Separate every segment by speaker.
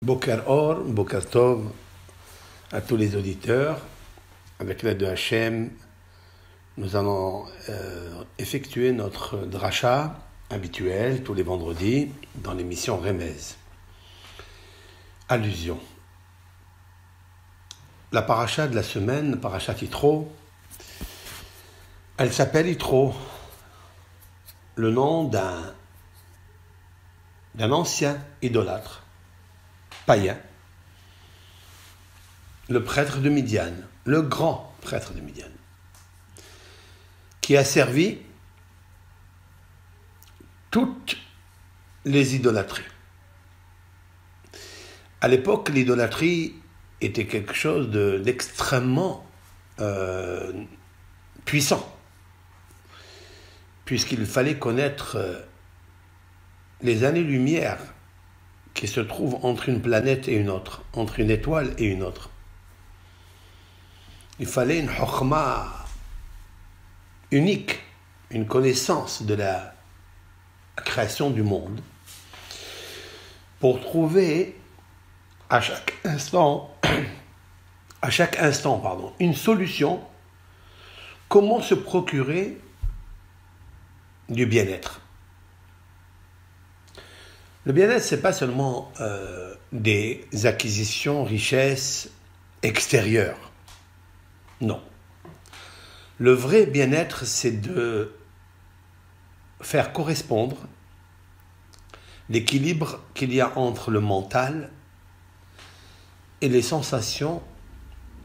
Speaker 1: Boker Or, Boker Tov à tous les auditeurs. Avec l'aide de Hachem, nous allons effectuer notre dracha habituel tous les vendredis dans l'émission Remez. Allusion. La paracha de la semaine, paracha Yitro, elle s'appelle Yitro, le nom d'un ancien idolâtre, païen, le prêtre de Midian, le grand prêtre de Midian, qui a servi toutes les idolâtries. À l'époque, l'idolâtrie était quelque chose d'extrêmement puissant, puisqu'il fallait connaître les années-lumière qui se trouvent entre une planète et une autre, entre une étoile et une autre. Il fallait une chokhma unique, une connaissance de la création du monde, pour trouver à chaque instant, une solution, comment se procurer du bien-être. Le bien-être, ce n'est pas seulement des acquisitions, richesses extérieures. Non. Le vrai bien-être, c'est de faire correspondre l'équilibre qu'il y a entre le mental et les sensations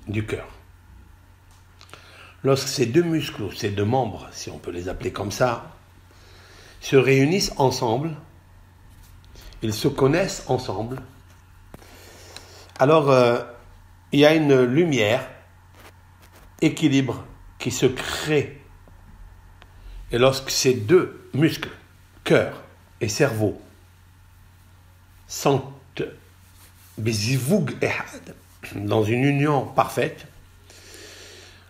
Speaker 1: du cœur. Lorsque ces deux muscles, ou ces deux membres, si on peut les appeler comme ça, se réunissent ensemble, ils se connaissent ensemble, alors il y a une lumière, équilibre qui se crée. Et lorsque ces deux muscles, cœur et cerveau, sont dans une union parfaite,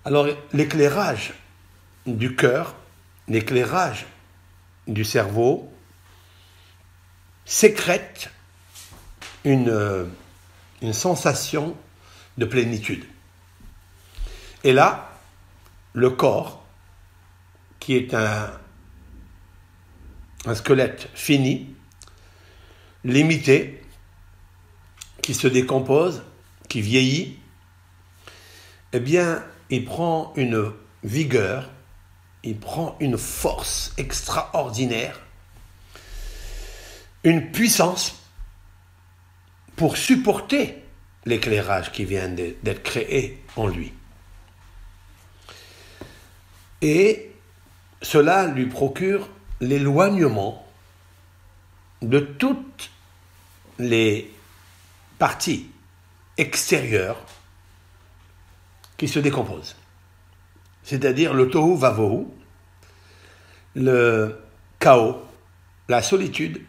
Speaker 1: alors l'éclairage du cœur, l'éclairage du cerveau sécrète une sensation de plénitude. Et là, le corps, qui est un squelette fini, limité, qui se décompose, qui vieillit, eh bien, il prend une vigueur, il prend une force extraordinaire, une puissance pour supporter l'éclairage qui vient d'être créé en lui. Et cela lui procure l'éloignement de toutes les parties extérieures qui se décomposent. C'est-à-dire le tohu vavohu, le chaos, la solitude,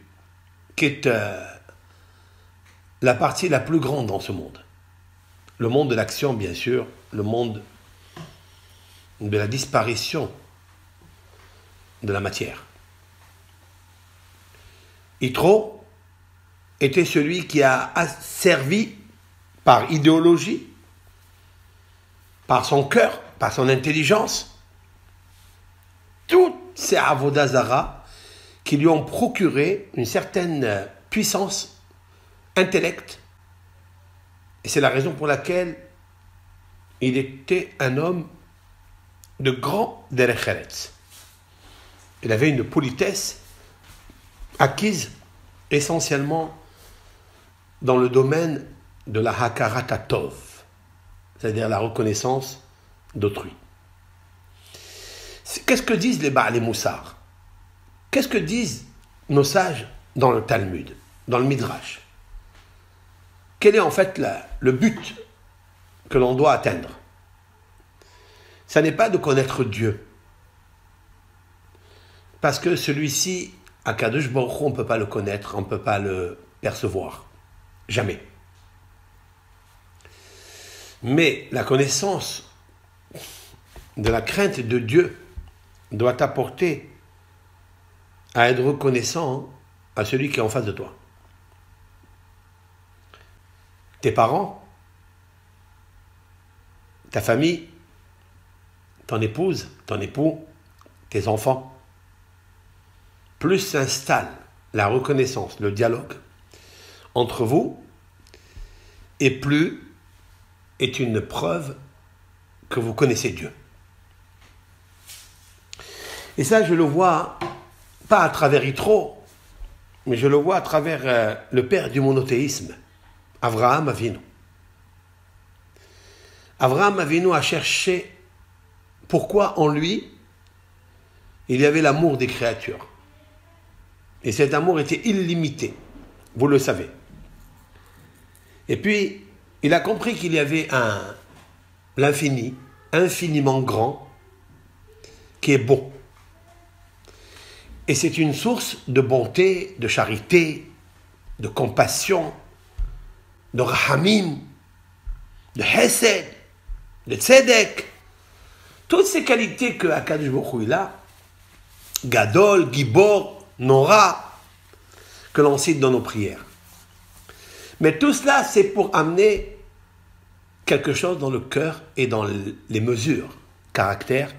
Speaker 1: qui est la partie la plus grande dans ce monde. Le monde de l'action, bien sûr, le monde de la disparition de la matière. Yitro était celui qui a servi par idéologie, par son cœur, par son intelligence, toutes ces avodas zara qui lui ont procuré une certaine puissance, intellect, et c'est la raison pour laquelle il était un homme de grand derech eretz. Il avait une politesse acquise essentiellement dans le domaine de la hakarat hatov, c'est-à-dire la reconnaissance d'autrui. Qu'est-ce que disent les Baalei Moussar? Qu'est-ce que disent nos sages dans le Talmud, dans le Midrash? Quel est en fait le but que l'on doit atteindre? Ça n'est pas de connaître Dieu, parce que celui-ci, Akadosh Baruch Hu, on ne peut pas le connaître, on ne peut pas le percevoir, jamais. Mais la connaissance de la crainte de Dieu doit t'apporter à être reconnaissant à celui qui est en face de toi. tes parents, ta famille, ton épouse, ton époux, tes enfants, plus s'installe la reconnaissance, le dialogue entre vous, et plus est une preuve que vous connaissez Dieu. Et ça, je le vois pas à travers Yitro, mais je le vois à travers le père du monothéisme, Avraham Avinu. Avraham Avinu a cherché pourquoi en lui, il y avait l'amour des créatures. Et cet amour était illimité, vous le savez. Et puis, il a compris qu'il y avait l'infini, infiniment grand, qui est bon. Et c'est une source de bonté, de charité, de compassion, de rahamim, de hesed, de tzedek. Toutes ces qualités que Akadosh Baruch Hu a, Gadol, Gibor, Nora, que l'on cite dans nos prières. Mais tout cela, c'est pour amener quelque chose dans le cœur et dans les mesures, caractère,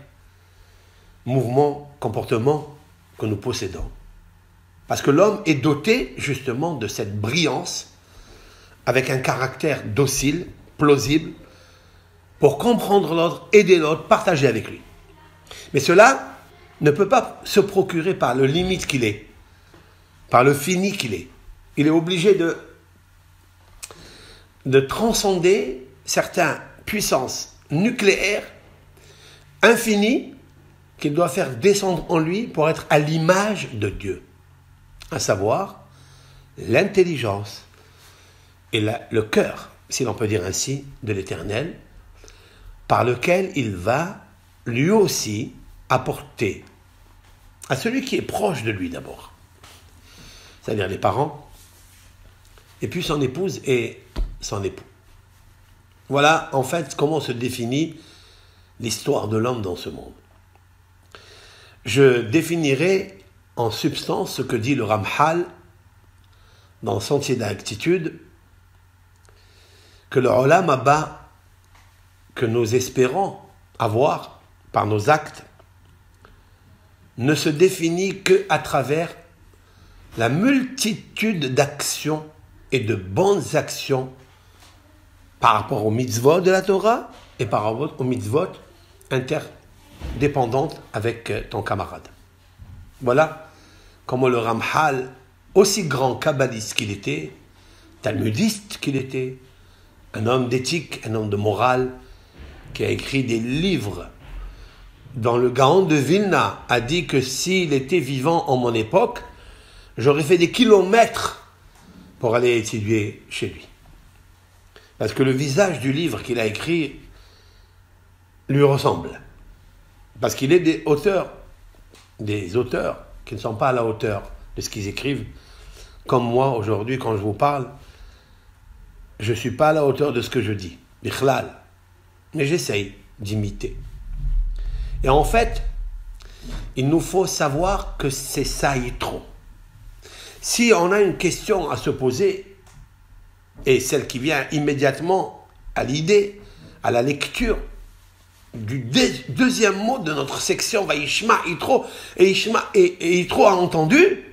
Speaker 1: mouvement, comportement que nous possédons. Parce que l'homme est doté justement de cette brillance avec un caractère docile, plausible, pour comprendre l'autre, aider l'autre, partager avec lui. Mais cela ne peut pas se procurer par le limite qu'il est, par le fini qu'il est. Il est obligé de transcender certaines puissances nucléaires infinies qu'il doit faire descendre en lui pour être à l'image de Dieu, à savoir l'intelligence et le cœur, si l'on peut dire ainsi, de l'Éternel, par lequel il va lui aussi apporter à celui qui est proche de lui d'abord, c'est-à-dire les parents, et puis son épouse et son époux. Voilà en fait comment se définit l'histoire de l'homme dans ce monde. Je définirai en substance ce que dit le Ramchal dans le Sentier d'Actitude, que le Olam Haba que nous espérons avoir par nos actes ne se définit qu'à travers la multitude d'actions et de bonnes actions par rapport aux mitzvot de la Torah et par rapport aux mitzvot interdépendantes avec ton camarade. Voilà comment le Ramchal, aussi grand kabbaliste qu'il était, talmudiste qu'il était, un homme d'éthique, un homme de morale, qui a écrit des livres dans le Gaon de Vilna, a dit que s'il était vivant en mon époque, j'aurais fait des kilomètres pour aller étudier chez lui. Parce que le visage du livre qu'il a écrit lui ressemble. Parce qu'il est des auteurs qui ne sont pas à la hauteur de ce qu'ils écrivent. Comme moi, aujourd'hui, quand je vous parle, je ne suis pas à la hauteur de ce que je dis. Bichlal. Mais j'essaye d'imiter. Et en fait, il nous faut savoir que c'est ça Yitro. Si on a une question à se poser, et celle qui vient immédiatement à l'idée, à la lecture du deuxième mot de notre section Vayishma Yitro, et Yitro a entendu,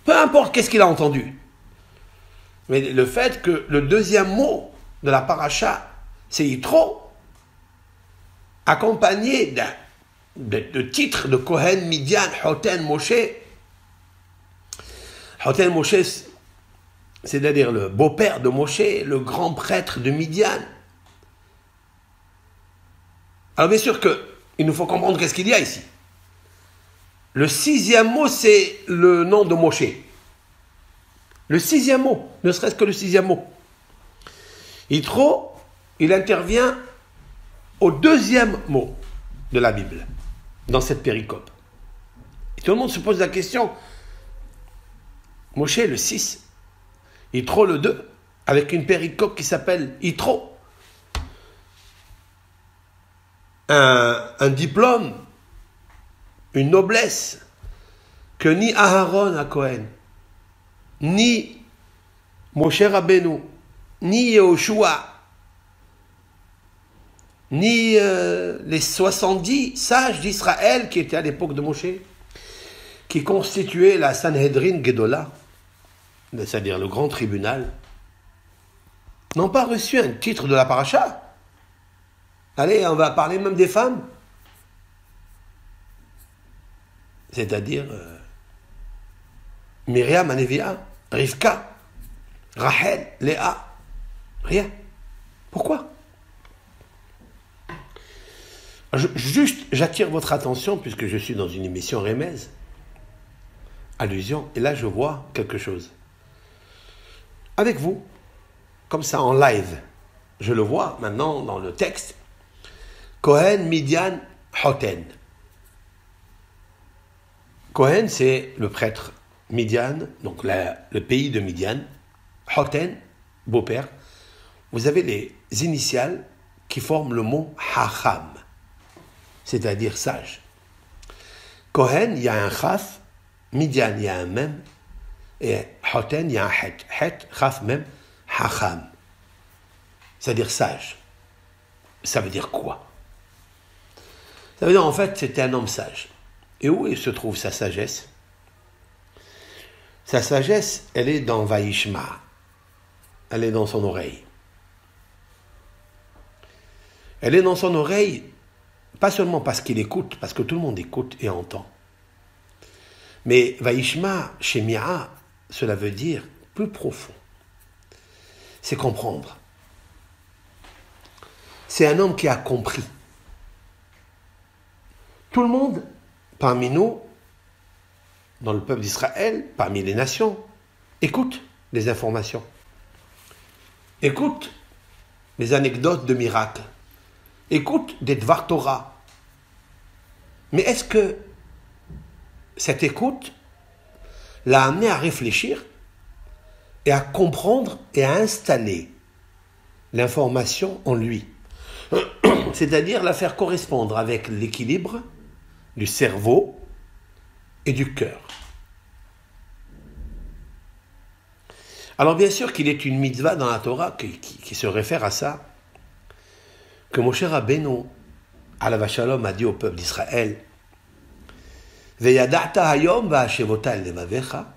Speaker 1: peu importe qu'est-ce qu'il a entendu, mais le fait que le deuxième mot de la paracha, c'est Yitro, accompagné de titres de Kohen, Midian, Hoten, Moshe. Hoten Moshe, c'est-à-dire le beau-père de Moshe, le grand prêtre de Midian. Alors bien sûr qu'il nous faut comprendre qu'est-ce qu'il y a ici. Le sixième mot, c'est le nom de Moshe. Le sixième mot, ne serait-ce que le sixième mot. Yitro, il intervient au deuxième mot de la Bible, dans cette péricope. Et tout le monde se pose la question, Moshe le 6, Yitro le 2, avec une péricope qui s'appelle Yitro. Un diplôme, une noblesse, que ni Aharon à Cohen, ni Moshe Rabbeinu, ni Yehoshua, ni les 70 sages d'Israël qui étaient à l'époque de Moshe, qui constituaient la Sanhedrin Gedola, c'est-à-dire le grand tribunal, n'ont pas reçu un titre de la paracha. Allez, on va parler même des femmes. C'est-à-dire Myriam, Anévia, Rivka, Rachel, Léa. Rien. Pourquoi? Juste, j'attire votre attention, puisque je suis dans une émission Remez, allusion, et là je vois quelque chose. Avec vous, comme ça en live, je le vois maintenant dans le texte. Cohen, Midian, Hoten. Cohen, c'est le prêtre. Midian, donc le pays de Midian. Hoten, beau-père. Vous avez les initiales qui forment le mot Hacham, c'est-à-dire sage. Cohen, il y a un Chaf. Midian, il y a un Mem. Et Hoten, il y a un Het. Het, Chaf, Mem, Hacham. C'est-à-dire sage. Ça veut dire quoi? Ça veut dire en fait c'était un homme sage. Et où se trouve sa sagesse? Sa sagesse, elle est dans Vaishma. Elle est dans son oreille. Elle est dans son oreille, pas seulement parce qu'il écoute, parce que tout le monde écoute et entend. Mais Vaishma, chez Mia, cela veut dire plus profond. C'est comprendre. C'est un homme qui a compris. Tout le monde, parmi nous, dans le peuple d'Israël, parmi les nations, écoute les informations. Écoute les anecdotes de miracles. Écoute des Dvar Torah. Mais est-ce que cette écoute l'a amené à réfléchir et à comprendre et à installer l'information en lui? C'est-à-dire la faire correspondre avec l'équilibre du cerveau et du cœur. Alors bien sûr qu'il est une mitzvah dans la Torah qui se réfère à ça, que Moshe Rabbeinu, alav hashalom, a dit au peuple d'Israël, Veyada'ta hayom va'ashevota el levavecha,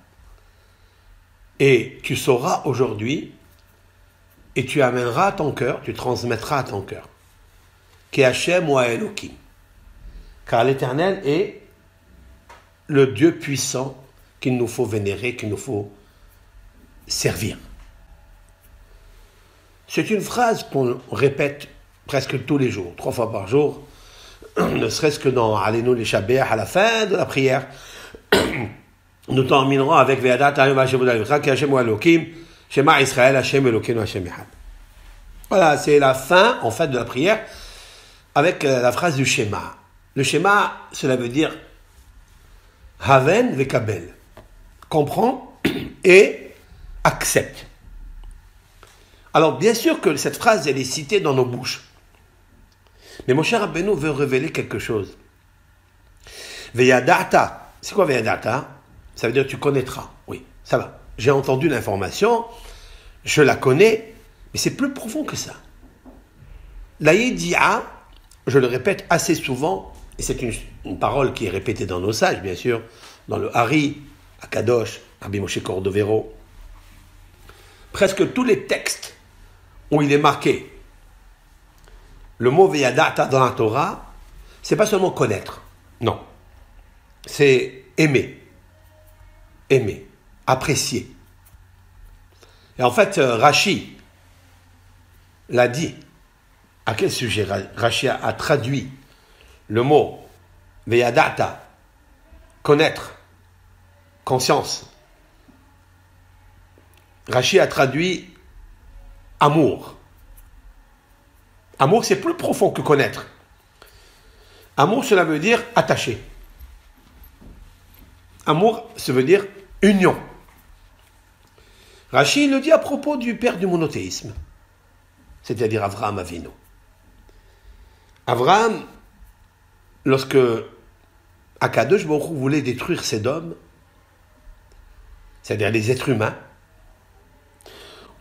Speaker 1: et tu sauras aujourd'hui, et tu amèneras à ton cœur, tu transmettras à ton cœur, Ki Hashem wa Elokim, car l'Éternel est le Dieu puissant qu'il nous faut vénérer, qu'il nous faut servir. C'est une phrase qu'on répète presque tous les jours, 3 fois par jour, ne serait-ce que dans Alenu les Shabbat, à la fin de la prière, nous terminerons avec Ve'adat Hayom va'ashevota ki Hashem wa Elokim, Shema Israël, Hashem Elokeinu, Hashem Echad. Voilà, c'est la fin, en fait, de la prière, avec la phrase du Shema. Le Shema, cela veut dire Haven vekabel, comprends et accepte. Alors, bien sûr que cette phrase, elle est citée dans nos bouches. Mais mon cher Rabbeinu veut révéler quelque chose. Veyadata, c'est quoi Veyadata? Ça veut dire tu connaîtras. Oui, ça va. J'ai entendu l'information, je la connais, mais c'est plus profond que ça. La Yedi'a, je le répète assez souvent, et c'est une parole qui est répétée dans nos sages, bien sûr, dans le Hari, à Kadosh, Rabbi Moshe Cordovero. Presque tous les textes où il est marqué le mot Veyadata dans la Torah, c'est pas seulement connaître, non. C'est aimer, apprécier. Et en fait, Rashi l'a dit. À quel sujet? Rashi a traduit le mot Veyadata, connaître, conscience. Rashi a traduit amour. Amour, c'est plus profond que connaître. Amour, cela veut dire attaché. Amour, ça veut dire union. Rashi le dit à propos du père du monothéisme, c'est-à-dire Avraham Avinu. Avraham, lorsque Akadosh Baruch Hu voulait détruire Sédom, c'est-à-dire les êtres humains,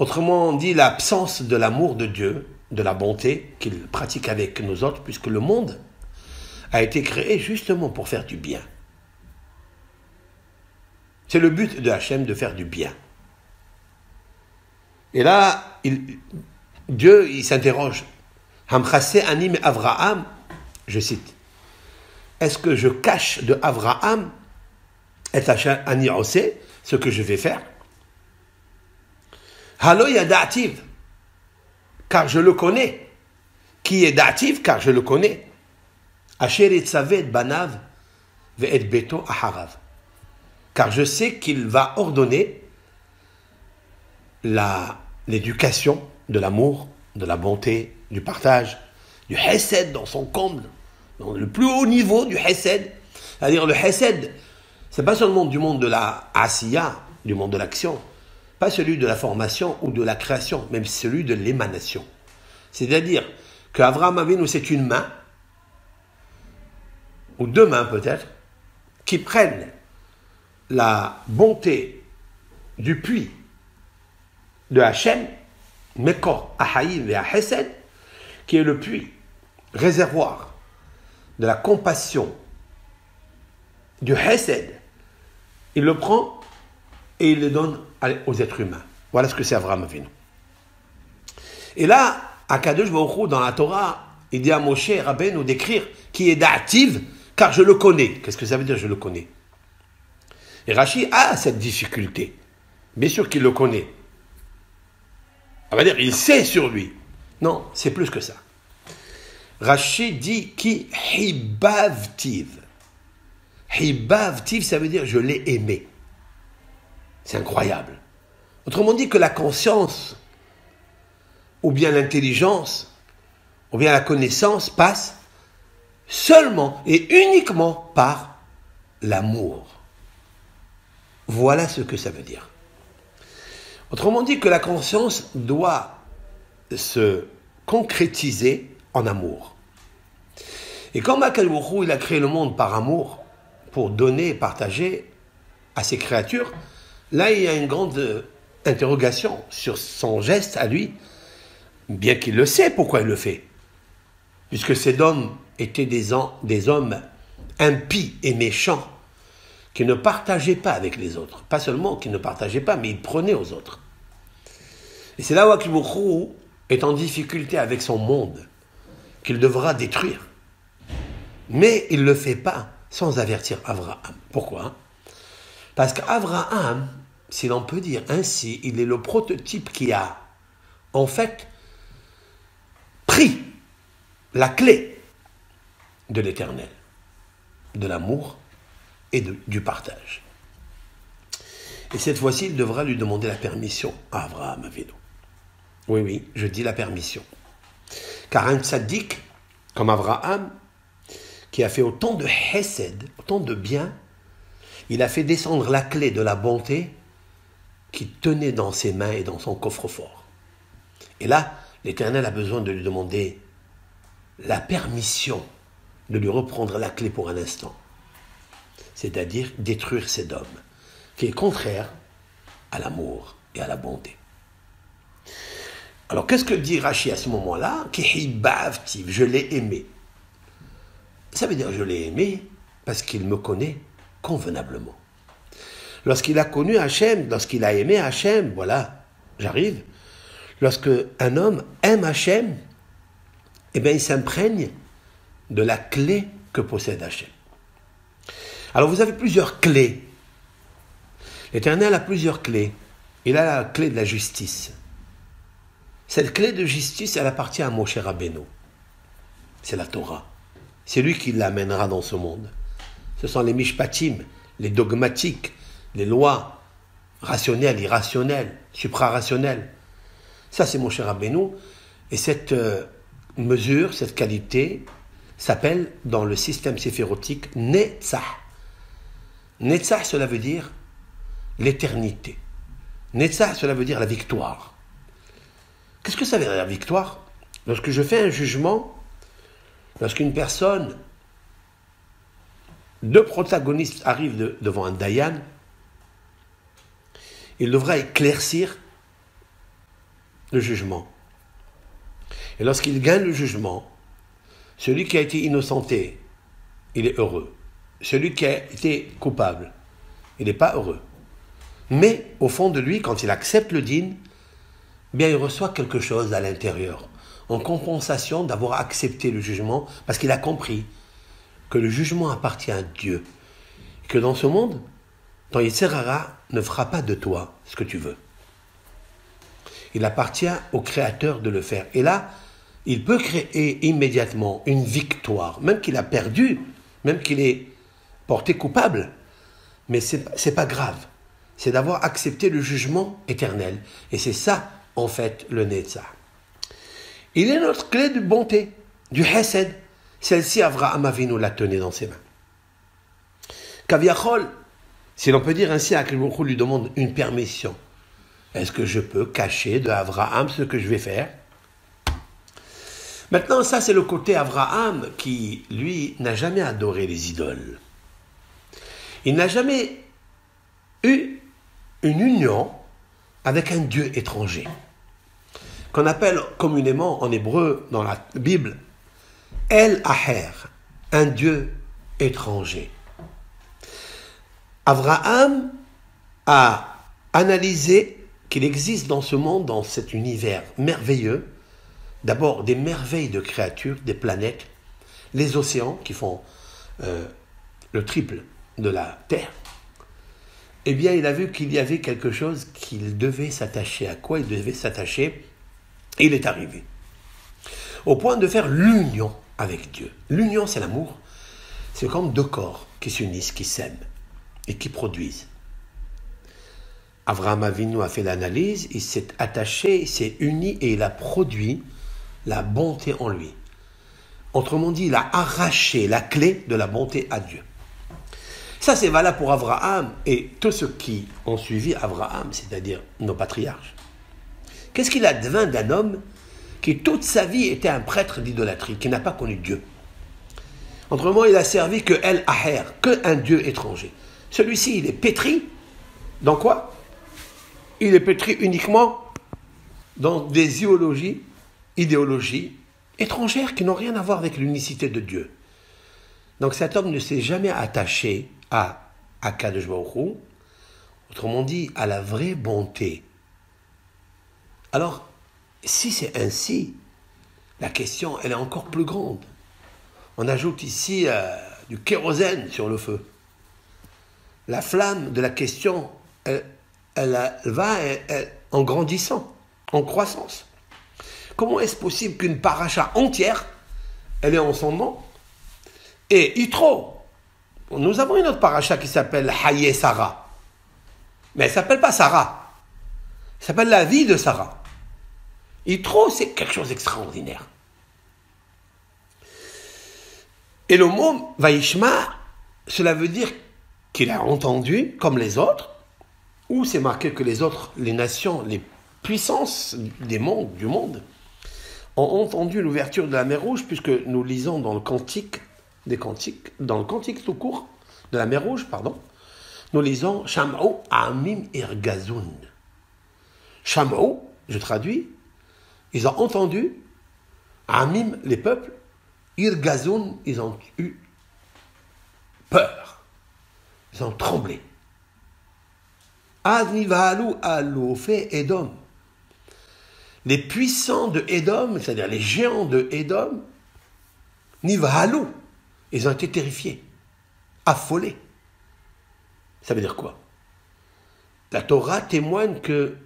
Speaker 1: Autrement dit, l'absence de l'amour de Dieu, de la bonté qu'il pratique avec nous autres, puisque le monde a été créé justement pour faire du bien. C'est le but de Hachem de faire du bien. Et là, Dieu, il s'interroge. Hamchase anim Avraham, je cite. Est-ce que je cache de Avraham et ani osé, ce que je vais faire? Halo yada'ativ, car je le connais. Qui est da'ativ, car je le connais. Asher etzavé et banav ve'et beto aharav. Car je sais qu'il va ordonner l'éducation de l'amour, de la bonté, du partage, du hesed dans son comble, dans le plus haut niveau du hesed. C'est-à-dire le hesed, c'est pas seulement du monde de la asiya, du monde de l'action, pas celui de la formation ou de la création, même celui de l'émanation. C'est-à-dire qu'Avraham Avinu, c'est une main, ou deux mains peut-être, qui prennent la bonté du puits de Hachem, Mekor, Ahayim et Ahesed, qui est le puits, réservoir de la compassion, du Hesed. Il le prend et il le donne aux êtres humains. Voilà ce que c'est Avraham Avinu. Et là, Akadosh Baruch Hu, dans la Torah, il dit à Moshe Rabbeinu d'écrire qui est da'ativ, car je le connais. Qu'est-ce que ça veut dire je le connais? Et Rashi a cette difficulté. Bien sûr qu'il le connaît. On va dire, il sait sur lui. Non, c'est plus que ça. Rashi dit qui hibavtiv. Hibavtiv, ça veut dire je l'ai aimé. C'est incroyable. Autrement dit que la conscience, ou bien l'intelligence, ou bien la connaissance passe seulement et uniquement par l'amour. Voilà ce que ça veut dire. Autrement dit que la conscience doit se concrétiser en amour. Et comme Akadosh Baruch Hu, il a créé le monde par amour, pour donner et partager à ses créatures, là il y a une grande interrogation sur son geste à lui, bien qu'il le sait pourquoi il le fait. Puisque ces hommes étaient des hommes impies et méchants, qui ne partageaient pas avec les autres. Pas seulement qu'ils ne partageaient pas, mais ils prenaient aux autres. Et c'est là où Akadosh Baruch Hu est en difficulté avec son monde, qu'il devra détruire. Mais il ne le fait pas sans avertir Avraham. Pourquoi? Parce qu'Avraham, si l'on peut dire ainsi, il est le prototype qui a, en fait, pris la clé de l'éternel, de l'amour et du partage. Et cette fois-ci, il devra lui demander la permission à Avraham Avinu. Oui, je dis la permission. Car un tzaddik, comme Avraham, qui a fait autant de hesed, autant de bien, il a fait descendre la clé de la bonté qui tenait dans ses mains et dans son coffre-fort. Et là, l'Éternel a besoin de lui demander la permission de lui reprendre la clé pour un instant. C'est-à-dire détruire cet homme, qui est contraire à l'amour et à la bonté. Alors, qu'est-ce que dit Rashi à ce moment-là? Je l'ai aimé. Ça veut dire je l'ai aimé parce qu'il me connaît convenablement. Lorsqu'il a connu Hachem, lorsqu'il a aimé Hachem, voilà, j'arrive. Lorsque un homme aime Hachem, eh bien, il s'imprègne de la clé que possède Hachem. Alors, vous avez plusieurs clés. L'Éternel a plusieurs clés. Il a la clé de la justice. Cette clé de justice, elle appartient à Moshe Rabbeinu. C'est la Torah. C'est lui qui l'amènera dans ce monde. Ce sont les mishpatim, les dogmatiques, les lois rationnelles, irrationnelles, suprarationnelles. Ça, c'est Moshe Rabbeinu. Et cette mesure, cette qualité, s'appelle dans le système séphirotique Netzach. Netzach, cela veut dire l'éternité. Netzach, cela veut dire la victoire. Qu'est-ce que ça veut dire la victoire? Lorsque je fais un jugement, lorsqu'une personne, deux protagonistes arrivent devant un dayan, il devra éclaircir le jugement. Et lorsqu'il gagne le jugement, celui qui a été innocenté, il est heureux. Celui qui a été coupable, il n'est pas heureux. Mais au fond de lui, quand il accepte le dîn, bien il reçoit quelque chose à l'intérieur, en compensation d'avoir accepté le jugement, parce qu'il a compris que le jugement appartient à Dieu, et que dans ce monde, ton Yetzer Hara ne fera pas de toi ce que tu veux. Il appartient au Créateur de le faire. Et là, il peut créer immédiatement une victoire, même qu'il a perdu, même qu'il est porté coupable. Mais c'est pas grave. C'est d'avoir accepté le jugement éternel. Et c'est ça, en fait, le Netzach. Il est notre clé de bonté, du Hesed. Celle-ci, Avraham Avinu la tenait dans ses mains. Kaviachol, si l'on peut dire ainsi, Akadosh Baruch Hu lui demande une permission. Est-ce que je peux cacher de Avraham ce que je vais faire? Maintenant, ça c'est le côté Avraham qui, lui, n'a jamais adoré les idoles. Il n'a jamais eu une union avec un Dieu étranger, qu'on appelle communément en hébreu dans la Bible El Aher, un Dieu étranger. Avraham a analysé qu'il existe dans ce monde, dans cet univers merveilleux, d'abord des merveilles de créatures, des planètes, les océans qui font le triple de la Terre. Eh bien, il a vu qu'il y avait quelque chose qu'il devait s'attacher. À quoi il devait s'attacher? Et il est arrivé. Au point de faire l'union avec Dieu. L'union, c'est l'amour. C'est comme deux corps qui s'unissent, qui s'aiment et qui produisent. Avraham Avinu a fait l'analyse, il s'est attaché, il s'est uni et il a produit la bonté en lui. Autrement dit, il a arraché la clé de la bonté à Dieu. Ça, c'est valable pour Avraham et tous ceux qui ont suivi Avraham, c'est-à-dire nos patriarches. Qu'est-ce qu'il advint d'un homme qui toute sa vie était un prêtre d'idolâtrie, qui n'a pas connu Dieu? Autrement, il a servi que El Aher, que un Dieu étranger. Celui-ci, il est pétri dans quoi? Il est pétri uniquement dans des idéologies étrangères qui n'ont rien à voir avec l'unicité de Dieu. Donc cet homme ne s'est jamais attaché à Akadosh Baruch Hu, autrement dit, à la vraie bonté. Alors, si c'est ainsi, la question, elle est encore plus grande. On ajoute ici du kérosène sur le feu. La flamme de la question, elle va en grandissant, en croissance. Comment est-ce possible qu'une paracha entière, elle est en son nom? Et Yitro, nous avons une autre paracha qui s'appelle Haye Sarah. Mais elle ne s'appelle pas Sarah. Elle s'appelle la vie de Sarah. Yitro, c'est quelque chose d'extraordinaire. Et le mot Vaishma, cela veut dire qu'il a entendu, comme les autres, ou c'est marqué que les autres, les nations, les puissances du monde, ont entendu l'ouverture de la mer Rouge, puisque nous lisons dans le Cantique, dans le Cantique tout court, de la mer Rouge, nous lisons Sham'u Amim Irgazoun. Sham'u, je traduis, ils ont entendu, Amim, les peuples, Irgazoun, ils ont eu peur, ils ont tremblé. Adnivalu Aloufé Edom. Les puissants de Edom, c'est-à-dire les géants de Edom, Nivahalu, ils ont été terrifiés, affolés. Ça veut dire quoi? La Torah témoigne que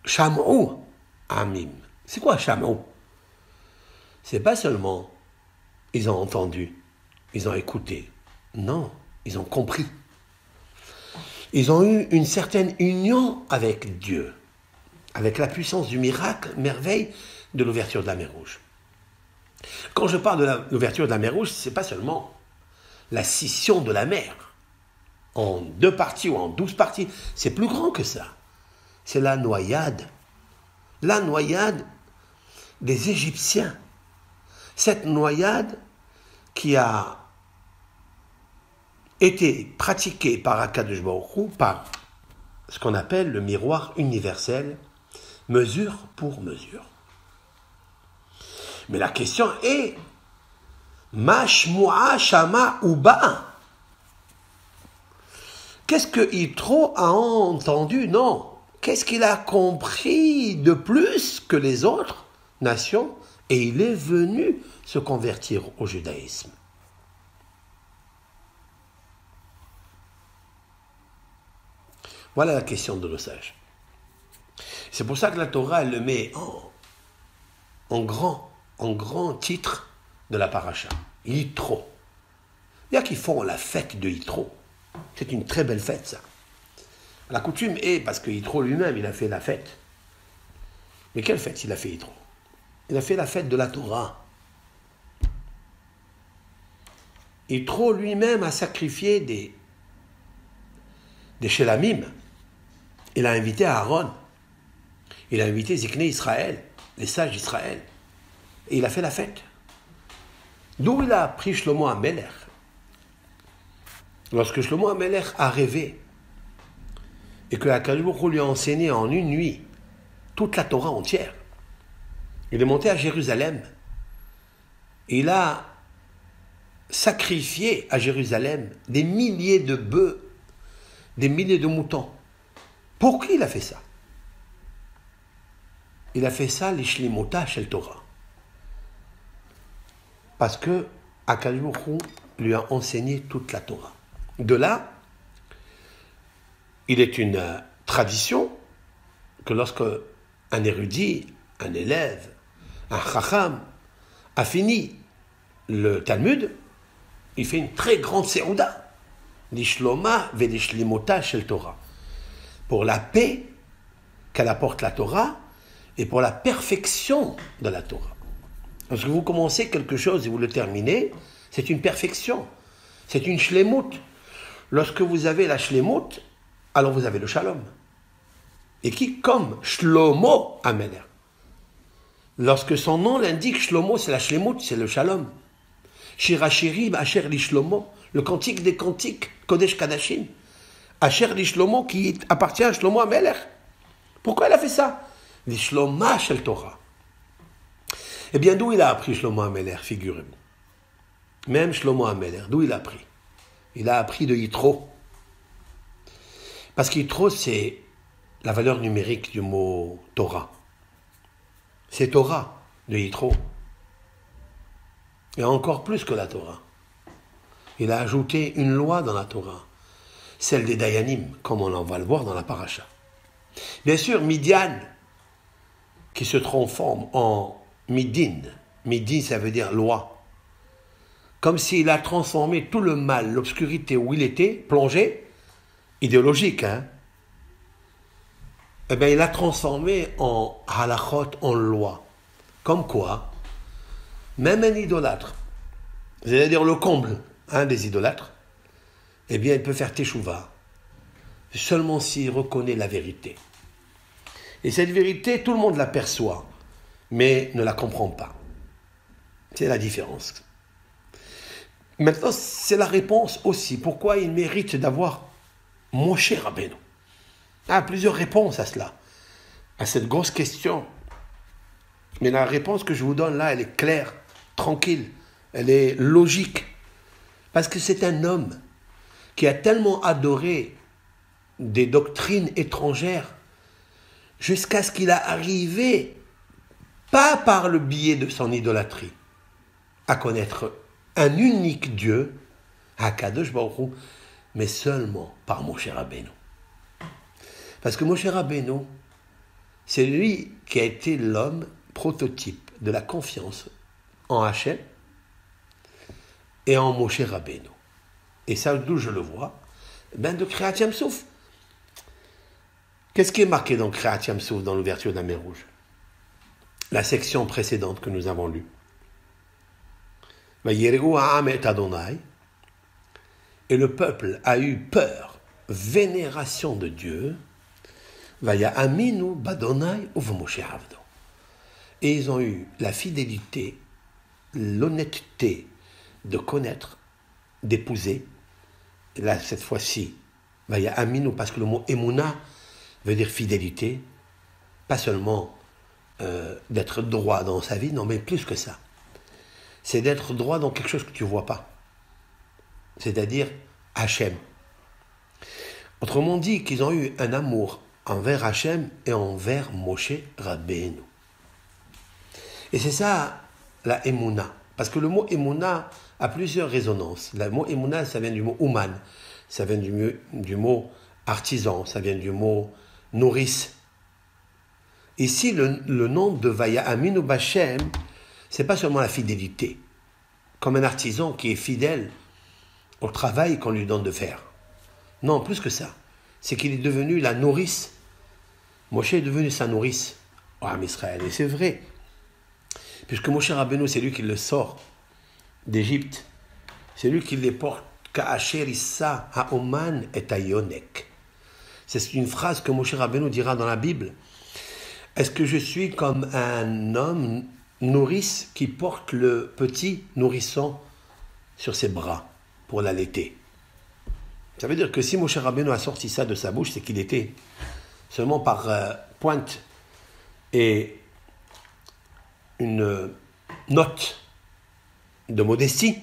Speaker 1: Sham'u Amim. C'est quoi Sham'u? C'est pas seulement ils ont entendu, ils ont écouté. Non, ils ont compris. Ils ont eu une certaine union avec Dieu, avec la puissance du miracle, merveille de l'ouverture de la mer Rouge. Quand je parle de l'ouverture de la mer Rouge, ce n'est pas seulement la scission de la mer en 2 parties ou en 12 parties, c'est plus grand que ça. C'est la noyade des Égyptiens. Cette noyade qui a été pratiquée par Akadosh Baruch Hu, par ce qu'on appelle le miroir universel, mesure pour mesure. Mais la question est, Mashmoua Shama Uba. Qu'est-ce que Yitro a entendu? Non. Qu'est-ce qu'il a compris de plus que les autres nations? Et il est venu se convertir au judaïsme. Voilà la question de nos sages. C'est pour ça que la Torah, elle le met en grand titre de la paracha. Yitro. Il y a qui font la fête de Yitro. C'est une très belle fête, ça. La coutume est, parce que Yitro lui-même, il a fait la fête. Mais quelle fête il a fait, Yitro? Il a fait la fête de la Torah. Yitro lui-même a sacrifié des Shelamim. Il a invité Aaron. Il a invité Zikné Israël, les sages d'Israël. Et il a fait la fête. D'où il a appris Shlomo HaMelech. Lorsque Shlomo HaMelech a rêvé et que HaKadosh Baruch Hu lui a enseigné en une nuit toute la Torah entière, il est monté à Jérusalem. Et il a sacrifié à Jérusalem des milliers de bœufs, des milliers de moutons. Pour qui il a fait ça? Il a fait ça l'Ishlimota Shel Torah. Parce que HaKadosh Baruch Hu lui a enseigné toute la Torah. De là, il est une tradition que lorsque un érudit, un élève, un chacham a fini le Talmud, il fait une très grande séouda, l'Ishloma ve'lishlimota shel Torah, pour la paix qu'elle apporte la Torah et pour la perfection de la Torah. Lorsque vous commencez quelque chose et vous le terminez, c'est une perfection, c'est une shlemut. Lorsque vous avez la shlemut, alors vous avez le shalom. Et qui, comme Shlomo HaMelech, lorsque son nom l'indique, Shlomo, c'est la shlemut, c'est le shalom. Shirachirim Asher li Shlomo, le cantique des cantiques, Kodesh Kadashim, Asher li Shlomo, qui appartient à Shlomo HaMelech. Pourquoi il a fait ça? Li Shloma Shel Torah. Eh bien, d'où il a appris Shlomo HaMelech, figurez-vous. Même Shlomo HaMelech, d'où il a appris? Il a appris de Yitro. Parce que Yitro, c'est la valeur numérique du mot Torah. C'est Torah de Yitro. Et encore plus que la Torah. Il a ajouté une loi dans la Torah, celle des Dayanim, comme on en va le voir dans la paracha. Bien sûr, Midian, qui se transforme en Midin. Midin, ça veut dire loi. Comme s'il a transformé tout le mal, l'obscurité où il était, plongé, idéologique, eh bien, il a transformé en halachot, en loi. Comme quoi, même un idolâtre, c'est-à-dire le comble des idolâtres, eh bien, il peut faire teshuva, seulement s'il reconnaît la vérité. Et cette vérité, tout le monde l'aperçoit, mais ne la comprend pas. C'est la différence. Maintenant, c'est la réponse aussi. Pourquoi il mérite d'avoir Moshe Rabbeinu? Il y a plusieurs réponses à cela, à cette grosse question. Mais la réponse que je vous donne là, elle est claire, tranquille, elle est logique. Parce que c'est un homme qui a tellement adoré des doctrines étrangères jusqu'à ce qu'il a arrivé, pas par le biais de son idolâtrie, à connaître un unique Dieu, HaKadosh Baruch Hu, mais seulement par Moshe Rabbeinu. Parce que Moshe Rabbeinu, c'est lui qui a été l'homme prototype de la confiance en Hachem et en Moshe Rabbeinu. Et ça, d'où je le vois? De Kriyat Yam Souf. Qu'est-ce qui est marqué dans Kriyat Yam Souf, dans l'ouverture de la mer Rouge? La section précédente que nous avons lue. Et le peuple a eu peur, vénération de Dieu. Et ils ont eu la fidélité, l'honnêteté de connaître, d'épouser. Là, cette fois-ci, parce que le mot Emouna veut dire fidélité. pas seulement d'être droit dans sa vie, non, mais plus que ça. C'est d'être droit dans quelque chose que tu ne vois pas. C'est-à-dire Hachem. Autrement dit, qu'ils ont eu un amour envers Hachem et envers Moshe Rabbeinu. Et c'est ça la Emouna. Parce que le mot Emouna a plusieurs résonances. Le mot Emouna, ça vient du mot Ouman, ça vient du mot artisan, ça vient du mot nourrice. Ici, le nom de Vaya Aminu Bachem, c'est pas seulement la fidélité, comme un artisan qui est fidèle au travail qu'on lui donne de faire. Non, plus que ça. C'est qu'il est devenu la nourrice. Moshe est devenu sa nourrice en Israël. Et c'est vrai. Puisque Moshe Rabbeinu, c'est lui qui le sort d'Égypte. C'est lui qui les porte. Ka'asher issa ha'oman et ha'yonek. C'est une phrase que Moshe Rabbeinu dira dans la Bible. Est-ce que je suis comme un homme nourrice qui porte le petit nourrisson sur ses bras pour l'allaiter? Ça veut dire que si Moshe Rabbeinu a sorti ça de sa bouche, c'est qu'il était seulement par pointe et une note de modestie,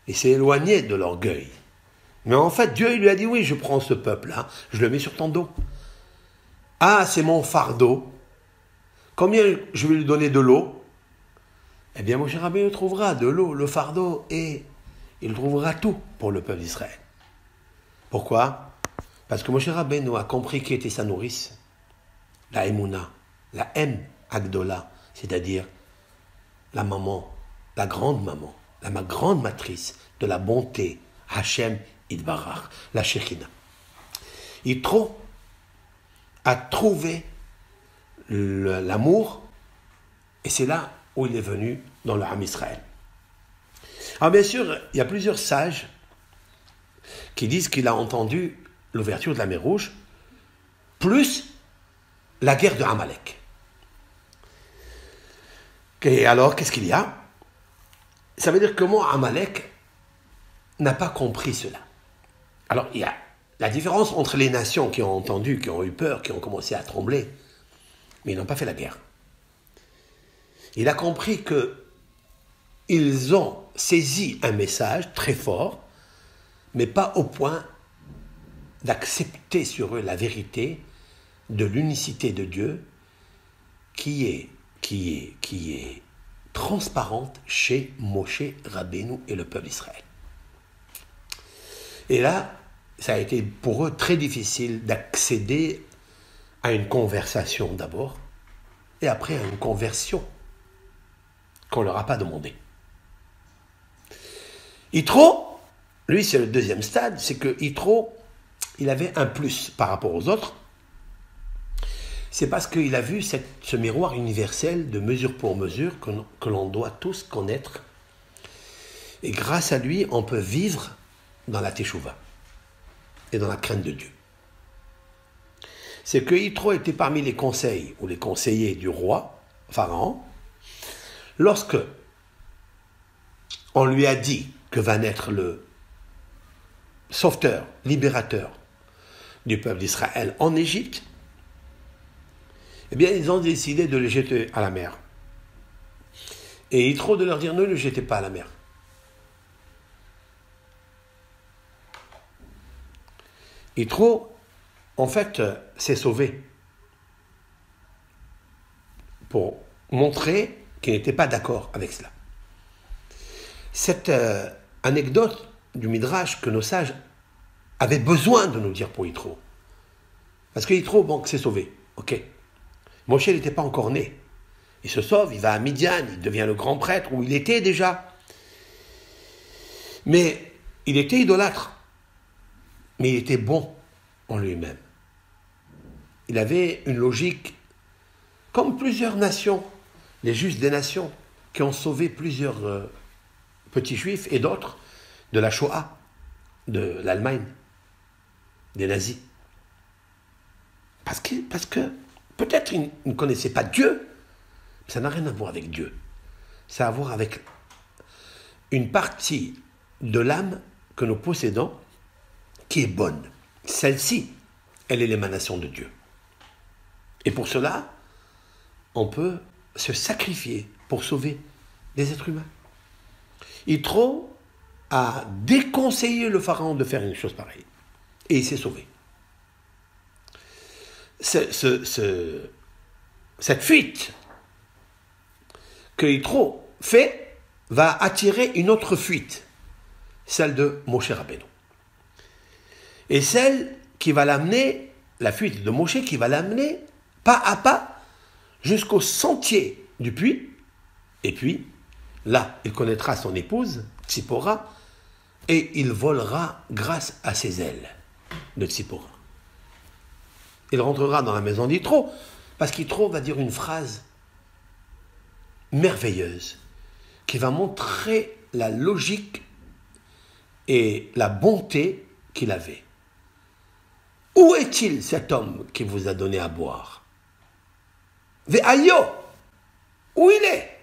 Speaker 1: et s'est éloigné de l'orgueil. Mais en fait, Dieu il lui a dit, oui, je prends ce peuple-là, je le mets sur ton dos. Ah, c'est mon fardeau. Combien je vais lui donner de l'eau? Eh bien, Moshe Rabbeinu trouvera de l'eau, le fardeau, et il trouvera tout pour le peuple d'Israël. Pourquoi? Parce que Moshe Rabbeinu a compris qui était sa nourrice, la Emouna, la Agdola, c'est-à-dire la maman, la grande maman, la grande matrice de la bonté, Hachem Idbarach, la Shekhina. Yitro a trouvé l'amour, et c'est là où il est venu dans le Ham Israël. Alors bien sûr, il y a plusieurs sages qui disent qu'il a entendu l'ouverture de la mer Rouge, plus la guerre de Amalek. Et alors, qu'est-ce qu'il y a? Ça veut dire que moi, Amalek n'a pas compris cela. Alors, il y a la différence entre les nations qui ont entendu, qui ont eu peur, qui ont commencé à trembler, mais ils n'ont pas fait la guerre. Il a compris qu'ils ont saisi un message très fort, mais pas au point d'accepter sur eux la vérité de l'unicité de Dieu qui est transparente chez Moshe Rabbeinu et le peuple d'Israël. Et là, ça a été pour eux très difficile d'accéder à une conversation d'abord, et après à une conversion qu'on ne leur a pas demandé. Yitro, lui c'est le deuxième stade, c'est que Yitro, il avait un plus par rapport aux autres, c'est parce qu'il a vu ce miroir universel de mesure pour mesure que l'on doit tous connaître, et grâce à lui, on peut vivre dans la Teshuvah et dans la crainte de Dieu. C'est que Yitro était parmi les conseils ou les conseillers du roi, Pharaon, lorsque on lui a dit que va naître le sauveteur, libérateur du peuple d'Israël en Égypte, eh bien, ils ont décidé de le jeter à la mer. Et Yitro de leur dire, ne le jetez pas à la mer. Yitro, en fait, s'est sauvé pour montrer qu'il n'était pas d'accord avec cela. Cette anecdote du Midrash que nos sages avaient besoin de nous dire pour Yitro. Parce que Yitro, bon, s'est sauvé, ok. Moshe n'était pas encore né. Il se sauve, il va à Midian, il devient le grand prêtre, où il était déjà. Mais il était idolâtre. Mais il était bon en lui-même. Il avait une logique, comme plusieurs nations, les justes des nations, qui ont sauvé plusieurs petits juifs et d'autres de la Shoah, de l'Allemagne, des nazis. Parce que peut-être ils ne connaissaient pas Dieu, mais ça n'a rien à voir avec Dieu. Ça a à voir avec une partie de l'âme que nous possédons qui est bonne. Celle-ci, elle est l'émanation de Dieu. Et pour cela, on peut se sacrifier pour sauver des êtres humains. Yitro a déconseillé le pharaon de faire une chose pareille. Et il s'est sauvé. Cette fuite que Yitro fait va attirer une autre fuite, celle de Moshe Rabbeinu. Et celle qui va l'amener, la fuite de Moshe, qui va l'amener pas à pas jusqu'au sentier du puits. Et puis, là, il connaîtra son épouse, Tzipora, et il volera grâce à ses ailes de Tzipora. Il rentrera dans la maison d'Yitro, parce qu'Yitro va dire une phrase merveilleuse, qui va montrer la logique et la bonté qu'il avait. Où est-il cet homme qui vous a donné à boire? Ve'ayo, où il est?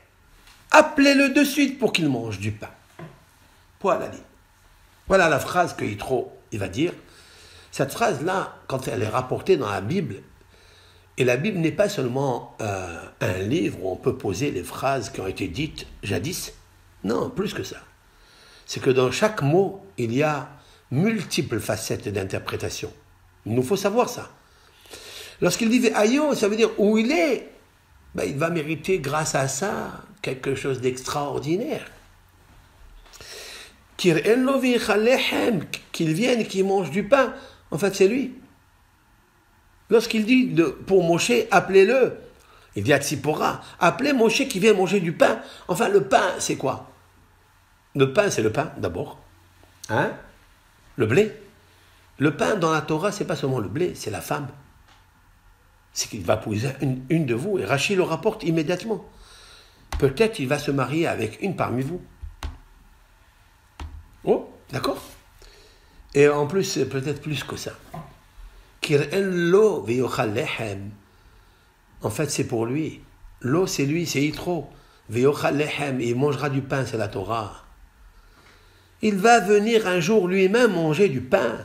Speaker 1: Appelez-le de suite pour qu'il mange du pain. Voilà la phrase que Yitro il va dire. Cette phrase-là, quand elle est rapportée dans la Bible, et la Bible n'est pas seulement un livre où on peut poser les phrases qui ont été dites jadis. Non, plus que ça. C'est que dans chaque mot, il y a multiples facettes d'interprétation. Il nous faut savoir ça. Lorsqu'il dit « Ayo », ça veut dire où il est. Ben, il va mériter, grâce à ça, quelque chose d'extraordinaire. Qu'il vienne et qu'il mange du pain. En fait, c'est lui. Lorsqu'il dit pour Moshe, appelez-le, il dit à Tzipora, appelez Moshe qui vient manger du pain. Enfin, le pain, c'est quoi? Le pain, c'est le pain, d'abord. Hein? Le blé. Le pain, dans la Torah, c'est pas seulement le blé, c'est la femme. C'est qu'il va épouser une de vous, et Rachid le rapporte immédiatement. Peut-être il va se marier avec une parmi vous. Oh, d'accord? Et en plus, c'est peut-être plus que ça. En fait, c'est pour lui. L'eau, c'est lui, c'est Yitro. Il mangera du pain, c'est la Torah. Il va venir un jour lui-même manger du pain,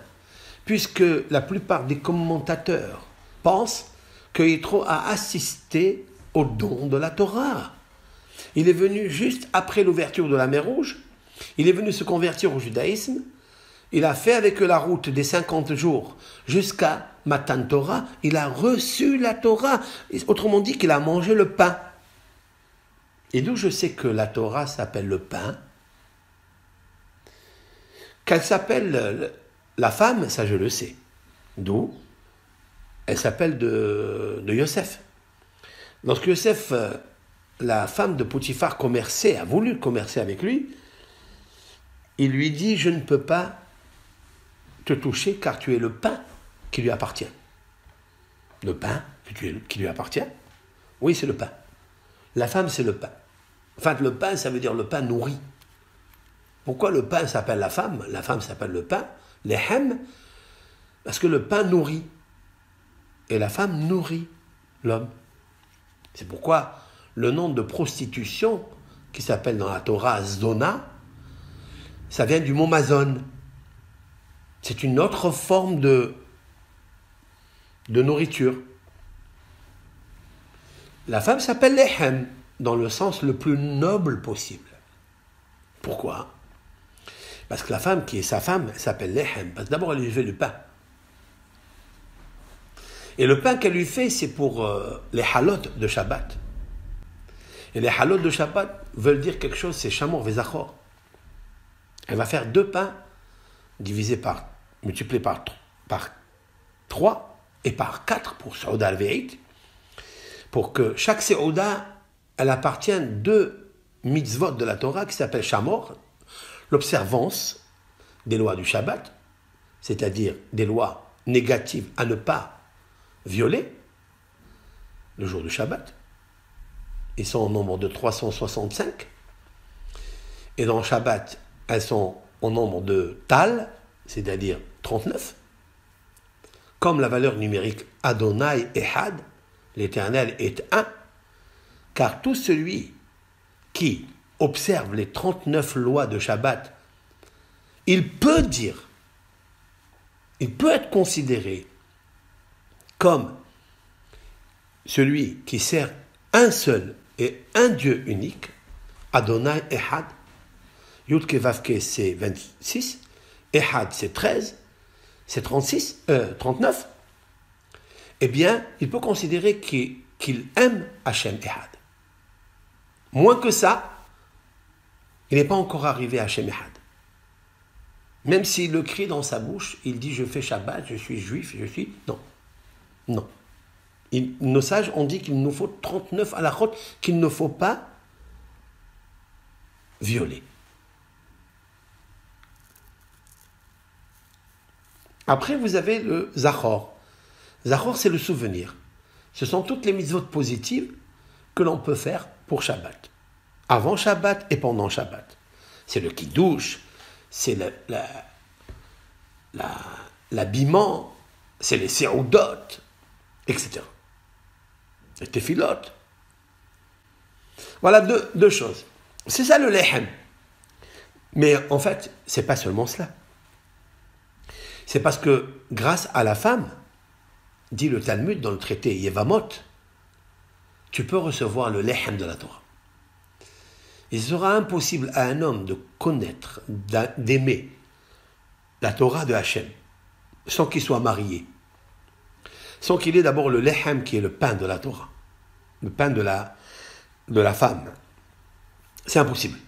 Speaker 1: puisque la plupart des commentateurs pensent que Yitro a assisté au don de la Torah. Il est venu juste après l'ouverture de la mer Rouge. Il est venu se convertir au judaïsme. Il a fait avec eux la route des 50 jours jusqu'à Matan Torah. Il a reçu la Torah. Autrement dit, qu'il a mangé le pain. Et d'où je sais que la Torah s'appelle le pain? Qu'elle s'appelle la femme, ça je le sais. D'où? Elle s'appelle de Yosef. Lorsque Yosef, la femme de Potiphar, a voulu commercer avec lui, il lui dit, je ne peux pas te toucher car tu es le pain qui lui appartient. Le pain qui lui appartient? Oui, c'est le pain. La femme, c'est le pain. Enfin, le pain, ça veut dire le pain nourri. Pourquoi le pain s'appelle la femme? La femme s'appelle le pain. Lehem, parce que le pain nourrit. Et la femme nourrit l'homme. C'est pourquoi le nom de prostitution, qui s'appelle dans la Torah Zona, ça vient du mot mazon. C'est une autre forme de nourriture. La femme s'appelle Lehem, dans le sens le plus noble possible. Pourquoi? Parce que la femme qui est sa femme, elle s'appelle Lehem. Parce que d'abord, elle lui fait du pain. Et le pain qu'elle lui fait, c'est pour les halot de Shabbat. Et les halot de Shabbat veulent dire quelque chose, c'est Shamor Vezachor. Elle va faire 2 pains multipliés par 3 et par 4 pour Seuda al-Ve'it, pour que chaque Seuda, elle appartienne 2 mitzvot de la Torah qui s'appellent Shamor, l'observance des lois du Shabbat, c'est-à-dire des lois négatives à ne pas violer le jour du Shabbat. Ils sont au nombre de 365. Et dans le Shabbat, elles sont au nombre de Tal, c'est-à-dire 39. Comme la valeur numérique Adonai Ehad, l'Éternel est un, car tout celui qui observe les 39 lois de Shabbat, il peut être considéré comme celui qui sert un seul et un Dieu unique, Adonai Ehad, Yudke Vavke c'est 26, Ehad c'est 13, c'est 39, eh bien, il peut considérer qu'il aime Hachem Ehad. Moins que ça, il n'est pas encore arrivé à Hachem Ehad. Même s'il le crie dans sa bouche, il dit « je fais Shabbat, je suis juif, je suis... » Non, non. Nos sages ont dit qu'il nous faut 39 halachot qu'il ne faut pas violer. Après, vous avez le Zachor. Zachor, c'est le souvenir. Ce sont toutes les mitzvot positives que l'on peut faire pour Shabbat. Avant Shabbat et pendant Shabbat. C'est le Kiddush, c'est l'habillement, c'est les Seoudot, etc. Les Tefilot. Voilà deux choses. C'est ça le Lehem. Mais en fait, c'est pas seulement cela. C'est parce que grâce à la femme, dit le Talmud dans le traité Yevamot, tu peux recevoir le Lehem de la Torah. Il sera impossible à un homme de connaître, d'aimer la Torah de Hachem, sans qu'il soit marié, sans qu'il ait d'abord le Lehem qui est le pain de la Torah, le pain de la femme. C'est impossible.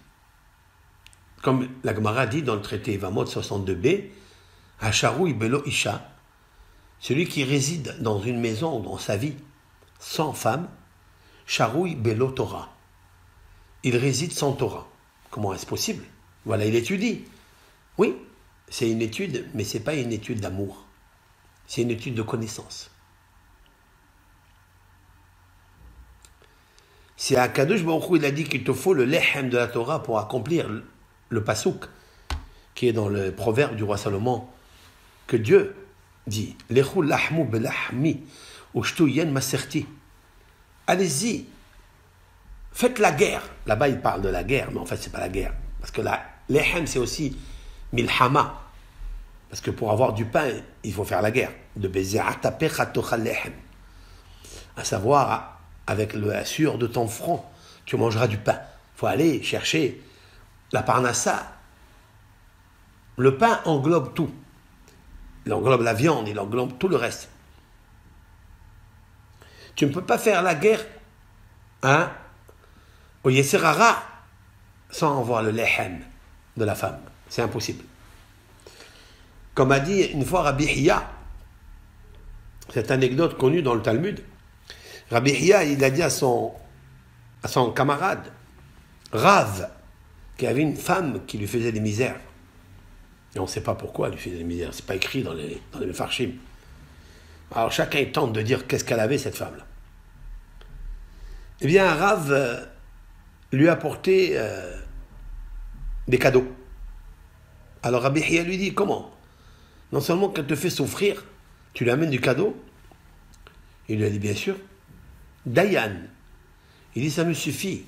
Speaker 1: Comme la Gemara dit dans le traité Yevamot 62b, Hacharoui Belo Isha, celui qui réside dans une maison, dans sa vie, sans femme, Charoui Belo Torah. Il réside sans Torah. Comment est-ce possible? Voilà, il étudie. Oui, c'est une étude, mais ce n'est pas une étude d'amour. C'est une étude de connaissance. C'est Akadosh Baruch Hu, il a dit qu'il te faut le Lehem de la Torah pour accomplir le Pasuk, qui est dans le proverbe du roi Salomon, que Dieu dit « Lechu lahmu belahmi ushtu yen maserti » Allez-y, faites la guerre. Là-bas, il parle de la guerre, mais en fait, ce n'est pas la guerre. Parce que la Lehem, c'est aussi milhama. Parce que pour avoir du pain, il faut faire la guerre. De beze'ata pechatocha lehem. À savoir, avec la sueur de ton front, tu mangeras du pain. Il faut aller chercher la parnassa. Le pain englobe tout. Il englobe la viande, il englobe tout le reste. Tu ne peux pas faire la guerre au Yeserara sans avoir le lehem de la femme. C'est impossible. Comme a dit une fois Rabbi Hiya, cette anecdote connue dans le Talmud, Rabbi Hiya, il a dit à son camarade, Rav, qui avait une femme qui lui faisait des misères. Et on ne sait pas pourquoi elle lui faisait des misères. Ce n'est pas écrit dans les Mefarshim. Alors chacun tente de dire qu'est-ce qu'elle avait, cette femme-là. Eh bien, Rav lui a apporté des cadeaux. Alors Rabbi Hiya lui dit, comment? Non seulement qu'elle te fait souffrir, tu lui amènes du cadeau. Il lui a dit, bien sûr. Dayan, il dit, ça me suffit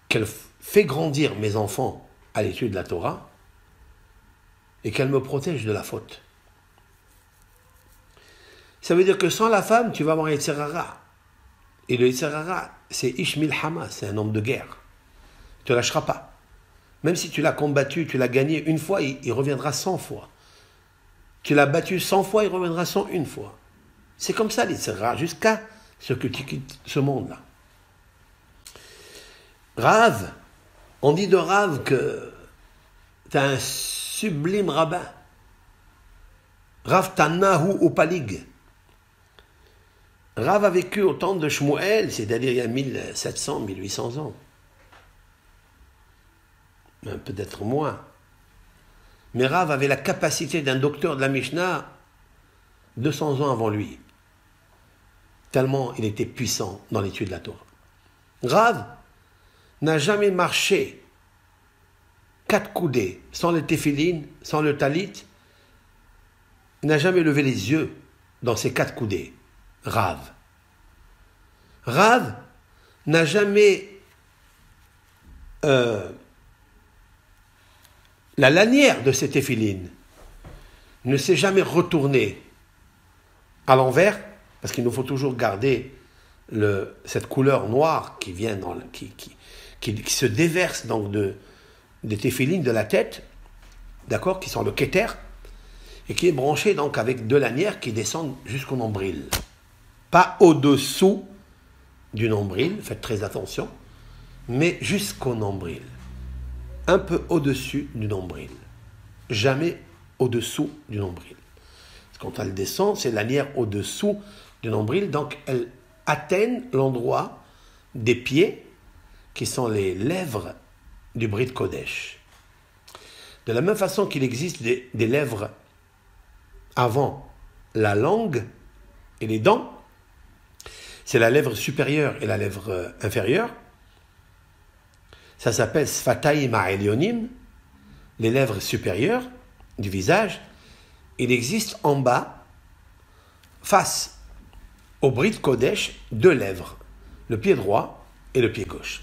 Speaker 1: qu'elle fait grandir mes enfants à l'étude de la Torah et qu'elle me protège de la faute. Ça veut dire que sans la femme, tu vas avoir un Yetzirara. Et le Yetzirara, c'est Ishmil Hama, c'est un homme de guerre. Il ne te lâchera pas. Même si tu l'as combattu, tu l'as gagné une fois, il reviendra 100 fois. Tu l'as battu 100 fois, il reviendra 101 fois. C'est comme ça, l'Yetzirara, jusqu'à ce que tu quittes ce monde-là. Rav, on dit de Rav que tu as un sublime rabbin. Rav Tanahu Upalig. Rav a vécu au temps de Shmuel, c'est-à-dire il y a 1700, 1800 ans. Peut-être moins. Mais Rav avait la capacité d'un docteur de la Mishnah 200 ans avant lui. Tellement il était puissant dans l'étude de la Torah. Rav n'a jamais marché 4 coudées sans le téphilin, sans le talit. Il n'a jamais levé les yeux dans ces 4 coudées. Rav. Rav n'a jamais la lanière de ces téphilines ne s'est jamais retournée à l'envers, parce qu'il nous faut toujours garder cette couleur noire qui vient qui se déverse donc des téphilines de la tête, d'accord, qui sont le kéter, et qui est branché donc avec deux lanières qui descendent jusqu'au nombril. Pas au-dessous du nombril, faites très attention, mais jusqu'au nombril. Un peu au-dessus du nombril. Jamais au-dessous du nombril. Quand elle descend, c'est lanière au-dessous du nombril, donc elles atteignent l'endroit des pieds qui sont les lèvres du Brit Kodesh. De la même façon qu'il existe des lèvres avant la langue et les dents, c'est la lèvre supérieure et la lèvre inférieure. Ça s'appelle Sfatayim ha'elyonim, les lèvres supérieures du visage. Il existe en bas, face au Brit Kodesh, deux lèvres, le pied droit et le pied gauche.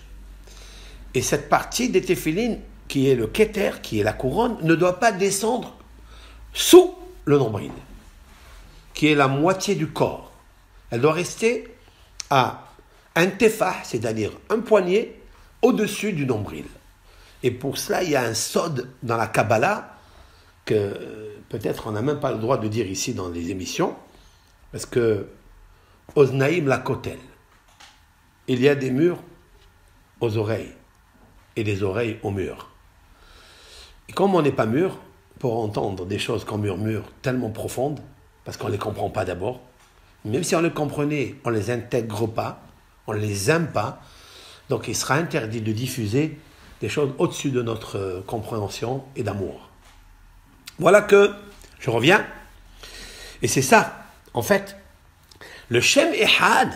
Speaker 1: Et cette partie des téphilines, qui est le kéter, qui est la couronne, ne doit pas descendre sous le nombril, qui est la moitié du corps. Elle doit rester à un tefah, c'est-à-dire un poignet, au-dessus du nombril. Et pour cela, il y a un sod dans la Kabbalah, que peut-être on n'a même pas le droit de dire ici dans les émissions, parce que Oznaïm la kotel, il y a des murs aux oreilles, et des oreilles aux murs. Et comme on n'est pas mûr, pour entendre des choses qu'on murmure tellement profondes, parce qu'on ne les comprend pas d'abord, même si on les comprenait, on ne les intègre pas, on ne les aime pas, donc il sera interdit de diffuser des choses au-dessus de notre compréhension et d'amour. Voilà que, je reviens, et c'est ça, en fait, le Shem Echad,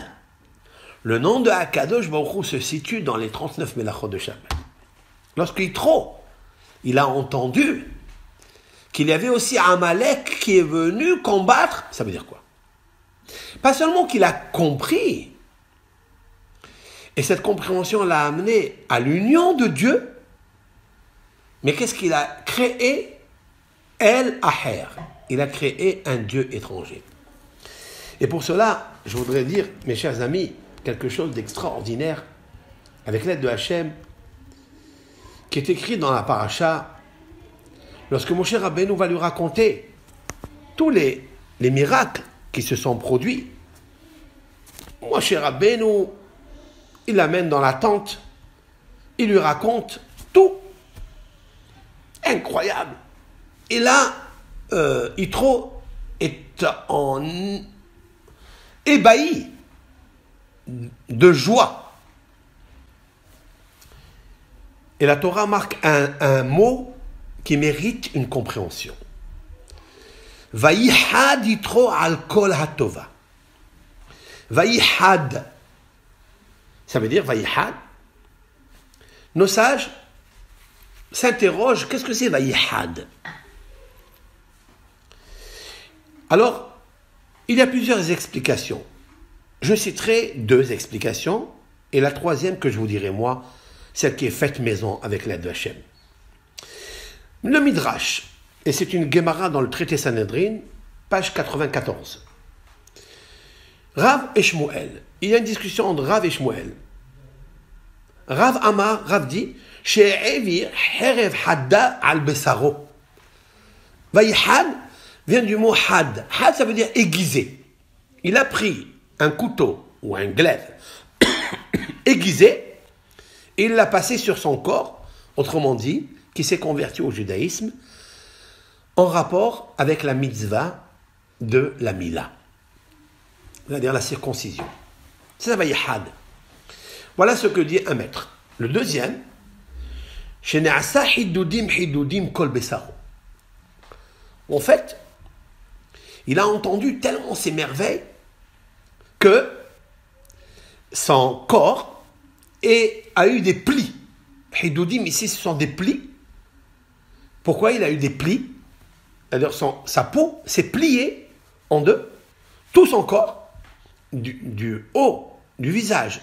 Speaker 1: le nom de Akadosh Baruch Hu se situe dans les 39 Melachot de Shabbat. Lorsqu'Yitro, il a entendu qu'il y avait aussi Amalek qui est venu combattre, ça veut dire quoi? Pas seulement qu'il a compris, et cette compréhension l'a amené à l'union de Dieu, mais qu'est-ce qu'il a créé? El Aher. Il a créé un Dieu étranger. Et pour cela, je voudrais dire, mes chers amis, quelque chose d'extraordinaire, avec l'aide de Hachem, qui est écrit dans la paracha, lorsque Moshe Rabbeinu va lui raconter tous les miracles qui se sont produits. Moshe Rabbeinu, il l'amène dans la tente, il lui raconte tout. Incroyable. Et là, Yitro est ébahi de joie. Et la Torah marque un mot qui mérite une compréhension. Vayihad Yitro al kol hatova. Vayihad, ça veut dire Vayihad. Nos sages s'interrogent, qu'est-ce que c'est Vayihad? Alors, il y a plusieurs explications. Je citerai deux explications, et la troisième que je vous dirai moi, celle qui est faite maison avec l'aide de Hachem. Le Midrash, et c'est une Gemara dans le traité Sanhedrin, page 94. Rav et Shmuel, il y a une discussion entre Rav et Shmuel. Rav Amar, Rav dit, She'evir herev hadda al besaro. Vayihad vient du mot had. Had, ça veut dire aiguisé. Il a pris un couteau ou un glaive aiguisé, et il l'a passé sur son corps, autrement dit, qui s'est converti au judaïsme, en rapport avec la mitzvah de la Mila, c'est-à-dire la circoncision. C'est ça, Vayihad. Voilà ce que dit un maître. Le deuxième, Shene'asa hidudim kol besaro. En fait, il a entendu tellement ces merveilles que son corps a eu des plis. Hidudim, ici, ce sont des plis. Pourquoi il a eu des plis? C'est-à-dire sa peau s'est pliée en deux. Tout son corps, du haut du visage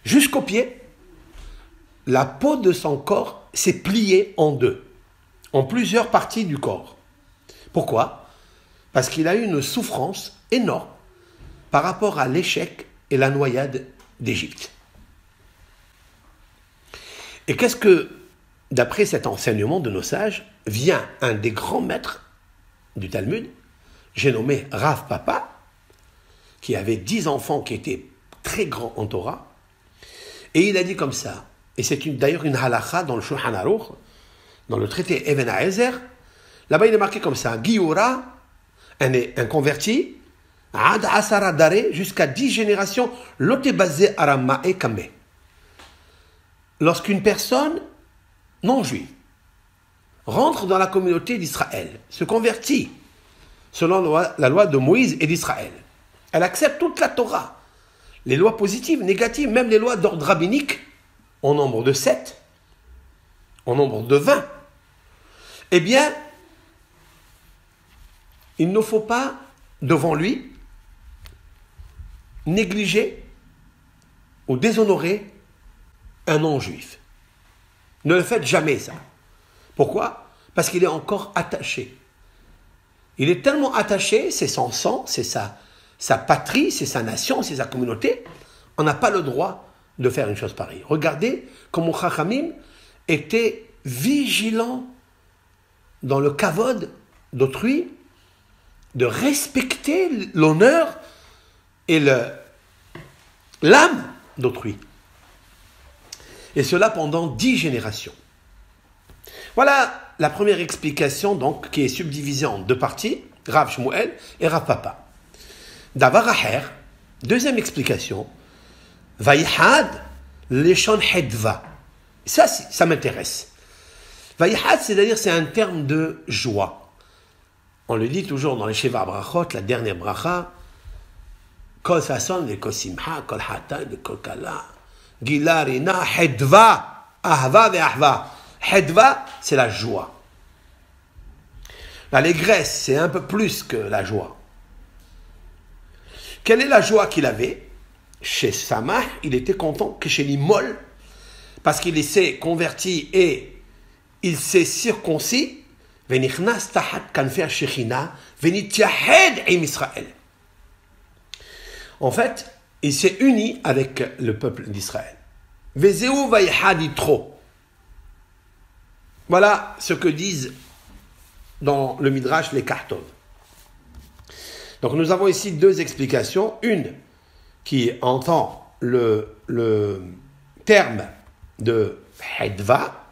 Speaker 1: jusqu'aux pieds, la peau de son corps s'est pliée en deux, en plusieurs parties du corps. Pourquoi? Parce qu'il a eu une souffrance énorme par rapport à l'échec et la noyade d'Égypte. Et qu'est-ce que, d'après cet enseignement de nos sages, vient un des grands maîtres du Talmud, j'ai nommé Rav Papa, qui avait 10 enfants qui étaient très grands en Torah, et il a dit comme ça, et c'est d'ailleurs une halakha dans le Shulchan Aruch, dans le traité Even HaEzer, là-bas il est marqué comme ça, Giura, un converti, Ad Asara Dare, jusqu'à 10 générations, Lotebazé Arama et Kame. Lorsqu'une personne non juive rentre dans la communauté d'Israël, se convertit selon la loi de Moïse et d'Israël, elle accepte toute la Torah, les lois positives, négatives, même les lois d'ordre rabbinique, au nombre de 7, au nombre de 20, eh bien, il ne faut pas, devant lui, négliger ou déshonorer un non-juif. Ne le faites jamais, ça. Pourquoi? Parce qu'il est encore attaché. Il est tellement attaché, c'est son sang, c'est sa patrie, c'est sa nation, c'est sa communauté. On n'a pas le droit de faire une chose pareille. Regardez comment Chachamim était vigilant dans le kavod d'autrui, de respecter l'honneur et l'âme d'autrui. Et cela pendant 10 générations. Voilà la première explication, donc, qui est subdivisée en 2 parties, Rav Shmuel et Rav Papa. Davar Aher, deuxième explication, Vaïhad Leshon Hedva. Ça m'intéresse. Vaïhad, c'est-à-dire, c'est un terme de joie. On le dit toujours dans les Sheva Brachot, la dernière bracha, Kol Sason, le Kol Simcha, Kol Hatan, le Kol Kala, Gila Rina, Hedva, Ahva ve Ahva. Hedva, c'est la joie. L'allégresse, c'est un peu plus que la joie. Quelle est la joie qu'il avait? Chez Samah, il était content que chez Limol, parce qu'il s'est converti et il s'est circoncis. Venichnas tahat kanfer shechina, venityahed im Israël. En fait, il s'est uni avec le peuple d'Israël. Vezeu vaïhad yitro. Voilà ce que disent dans le Midrash les Kartov. Donc nous avons ici 2 explications. Une qui entend le terme de Hedva,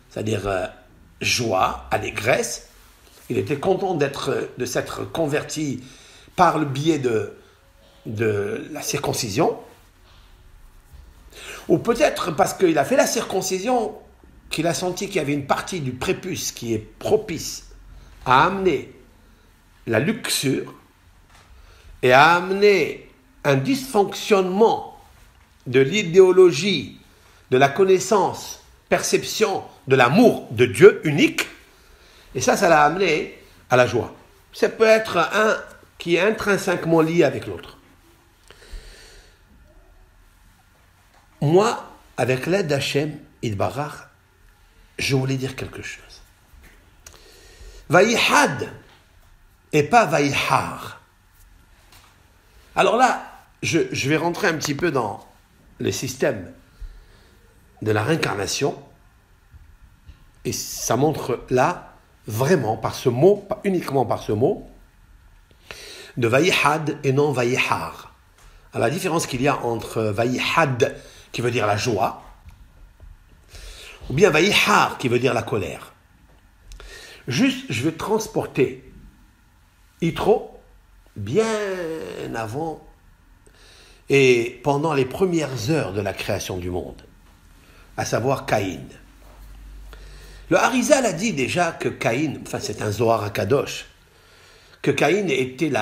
Speaker 1: c'est-à-dire joie, allégresse. Il était content de s'être converti par le biais de la circoncision. Ou peut-être parce qu'il a fait la circoncision, qu'il a senti qu'il y avait une partie du prépuce qui est propice à amener la luxure et à amener un dysfonctionnement de l'idéologie, de la connaissance, perception de l'amour de Dieu unique, et ça l'a amené à la joie. Ça peut être un qui est intrinsèquement lié avec l'autre. Moi, avec l'aide d'Hachem Idbarach, je voulais dire quelque chose. Vaïhad et pas Vaïhar. Alors là, je vais rentrer un petit peu dans le système de la réincarnation, et ça montre là, vraiment, par ce mot, pas uniquement par ce mot, de Vaïhad et non Vaïhar. Alors la différence qu'il y a entre Vaïhad, qui veut dire la joie, ou bien Vaïhar, qui veut dire la colère. Juste, je vais transporter Yitro bien avant et pendant les premières heures de la création du monde, à savoir Caïn. Le Harizal a dit déjà que Caïn, enfin c'est un Zohar HaKadosh, que Caïn était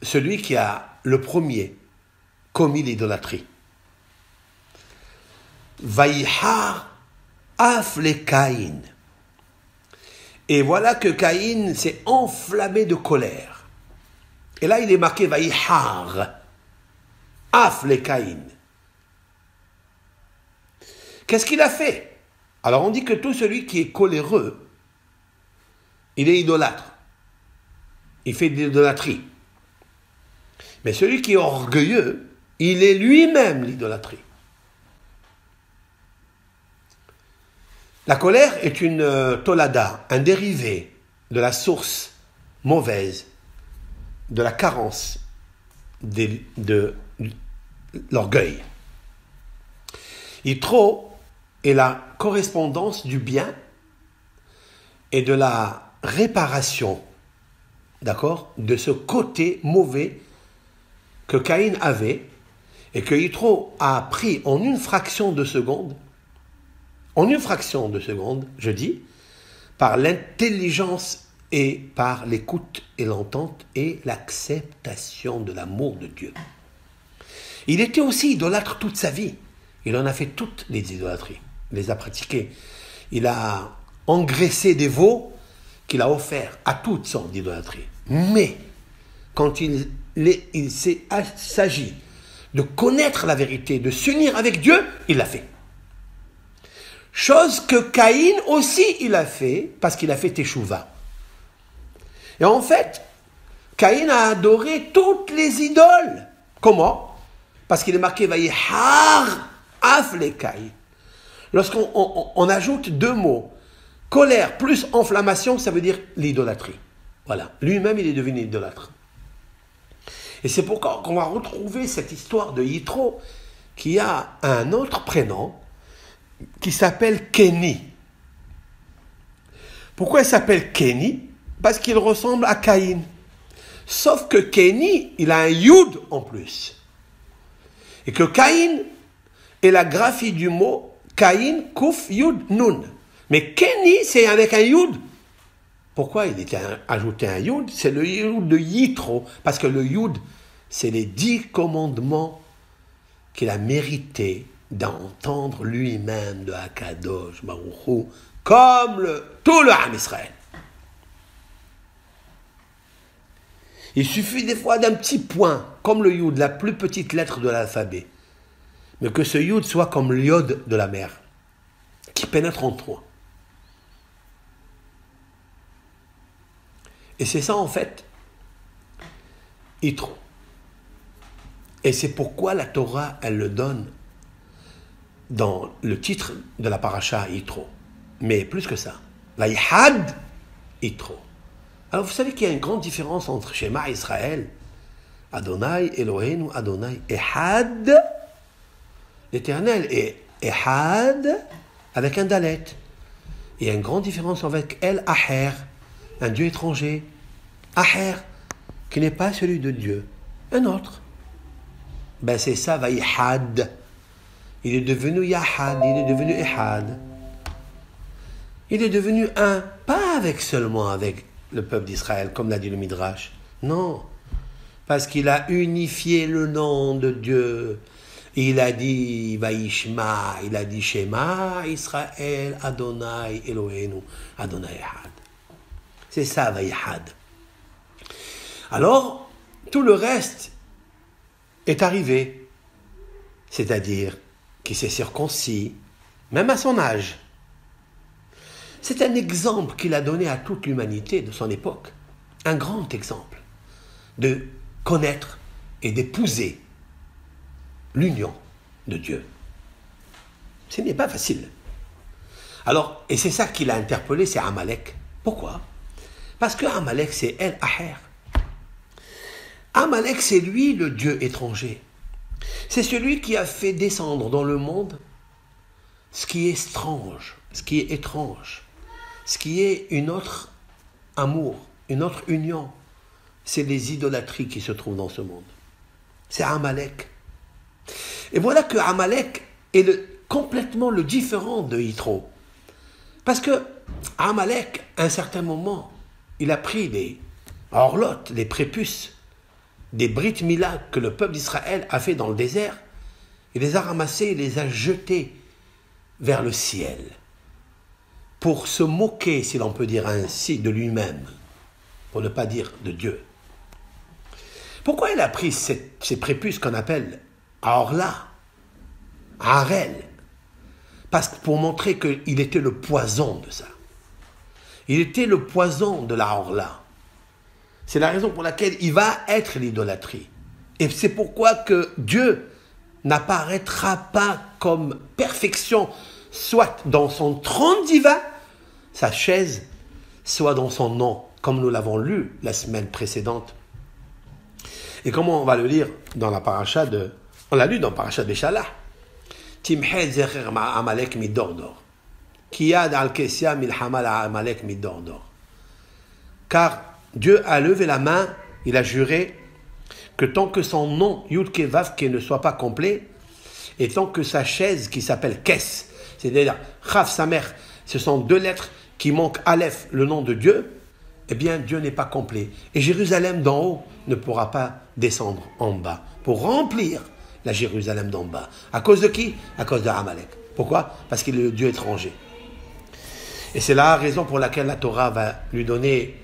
Speaker 1: celui qui a le premier commis l'idolâtrie. Vaïhar af le Caïn. Et voilà que Caïn s'est enflammé de colère. Et là, il est marqué Vaïhar af le Caïn. Qu'est-ce qu'il a fait? Alors, on dit que tout celui qui est coléreux, il est idolâtre. Il fait de l'idolâtrie. Mais celui qui est orgueilleux, il est lui-même l'idolâtrie. La colère est une tolada, un dérivé de la source mauvaise, de la carence, de l'orgueil. Yitro est la correspondance du bien et de la réparation, d'accord, de ce côté mauvais que Caïn avait et que Yitro a pris en une fraction de seconde, je dis, par l'intelligence et par l'écoute et l'entente et l'acceptation de l'amour de Dieu. Il était aussi idolâtre toute sa vie. Il en a fait toutes les idolâtries. Il les a pratiquées. Il a engraissé des veaux qu'il a offerts à toutes sortes d'idolâtries. Mais, quand il s'agit de connaître la vérité, de s'unir avec Dieu, il l'a fait. Chose que Caïn aussi il a fait, parce qu'il a fait Teshuvah. Et en fait, Caïn a adoré toutes les idoles. Comment? Parce qu'il est marqué Vayihar Aflekai. Lorsqu'on ajoute deux mots, colère plus inflammation, ça veut dire l'idolâtrie. Voilà. Lui-même, il est devenu idolâtre. Et c'est pourquoi qu'on va retrouver cette histoire de Yitro qui a un autre prénom qui s'appelle Kéni. Pourquoi il s'appelle Kéni? Parce qu'il ressemble à Caïn. Sauf que Kéni, il a un Yud en plus. Et que Caïn est la graphie du mot Caïn, Kouf, Yud, Nun. Mais Kéni, c'est avec un Yud. Pourquoi il était ajouté un Yud? C'est le Yud de Yitro. Parce que le Yud, c'est les 10 commandements qu'il a mérité d'entendre lui-même de Akadosh Baruch Hu, comme tout le Ham Israël. Il suffit des fois d'un petit point, comme le Yud, la plus petite lettre de l'alphabet, mais que ce Yud soit comme l'iode de la mer, qui pénètre en toi. Et c'est ça en fait, Yitro. Et c'est pourquoi la Torah, elle le donne dans le titre de la paracha Yitro. Mais plus que ça, Vayihad Yitro. Alors vous savez qu'il y a une grande différence entre Shema Israël, Adonai Eloheinu, Adonai Ehad, l'Éternel, et Ehad avec un dalet. Il y a une grande différence avec El Aher, un Dieu étranger, Aher, qui n'est pas celui de Dieu, un autre. Ben c'est ça, Vayihad. Il est devenu Yahad, il est devenu Ehad. Il est devenu un, pas avec seulement avec le peuple d'Israël, comme l'a dit le Midrash. Non, parce qu'il a unifié le nom de Dieu. Il a dit Vaishma, il a dit Shema, Israël, Adonai, Eloheinu, Adonai Ehad. C'est ça, Vayihad. Alors, tout le reste est arrivé. C'est-à-dire qu'il s'est circoncis, même à son âge. C'est un exemple qu'il a donné à toute l'humanité de son époque. Un grand exemple de connaître et d'épouser l'union de Dieu. Ce n'est pas facile. Alors, et c'est ça qui l'a interpellé, c'est Amalek. Pourquoi? Parce que Amalek, c'est El Aher. Amalek, c'est lui le Dieu étranger. C'est celui qui a fait descendre dans le monde ce qui est étrange, ce qui est étrange, ce qui est une autre amour, une autre union. C'est les idolâtries qui se trouvent dans ce monde. C'est Amalek. Et voilà que Amalek est complètement le différent de Yitro. Parce que Amalek, à un certain moment, il a pris les orlotes, les prépuces, des Brit Mila que le peuple d'Israël a fait dans le désert, il les a ramassés, il les a jetés vers le ciel, pour se moquer, si l'on peut dire ainsi, de lui-même, pour ne pas dire de Dieu. Pourquoi il a pris ces prépuces qu'on appelle Orla, Harel? Parce que pour montrer qu'il était le poison de ça. Il était le poison de la Orla. C'est la raison pour laquelle il va être l'idolâtrie. Et c'est pourquoi que Dieu n'apparaîtra pas comme perfection, soit dans son trône divin, sa chaise, soit dans son nom, comme nous l'avons lu la semaine précédente. Et comment on va le lire dans la paracha de... On l'a lu dans la paracha de Béchalah. Timhe zecher ma'amalek midordor. Kiyad al-kessia milhama la'amalek midordor. Car Dieu a levé la main, il a juré que tant que son nom, Yud-Ke Vav-Ke, ne soit pas complet, et tant que sa chaise qui s'appelle Kes, c'est-à-dire Chav Samer, ce sont deux lettres qui manquent Aleph, le nom de Dieu, eh bien Dieu n'est pas complet. Et Jérusalem d'en haut ne pourra pas descendre en bas pour remplir la Jérusalem d'en bas. À cause de qui? À cause de Amalek. Pourquoi? Parce qu'il est le Dieu étranger. Et c'est la raison pour laquelle la Torah va lui donner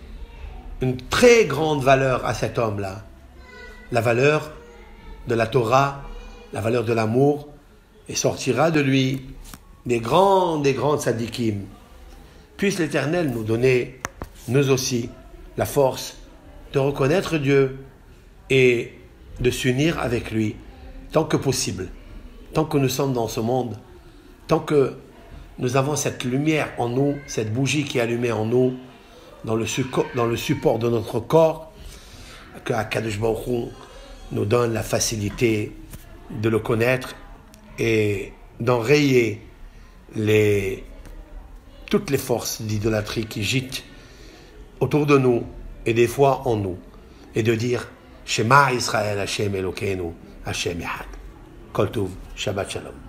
Speaker 1: une très grande valeur à cet homme-là. La valeur de la Torah, la valeur de l'amour, et sortira de lui des grandes tzadikim. Puisse l'Éternel nous donner, nous aussi, la force de reconnaître Dieu et de s'unir avec lui tant que possible, tant que nous sommes dans ce monde, tant que nous avons cette lumière en nous, cette bougie qui est allumée en nous, dans le support de notre corps, que Akadosh Baruch Hu nous donne la facilité de le connaître et d'enrayer toutes les forces d'idolâtrie qui gîtent autour de nous et des fois en nous, et de dire Shema Israël Hashem Elokeinu Hashem Echad. Kol Tov, Shabbat Shalom.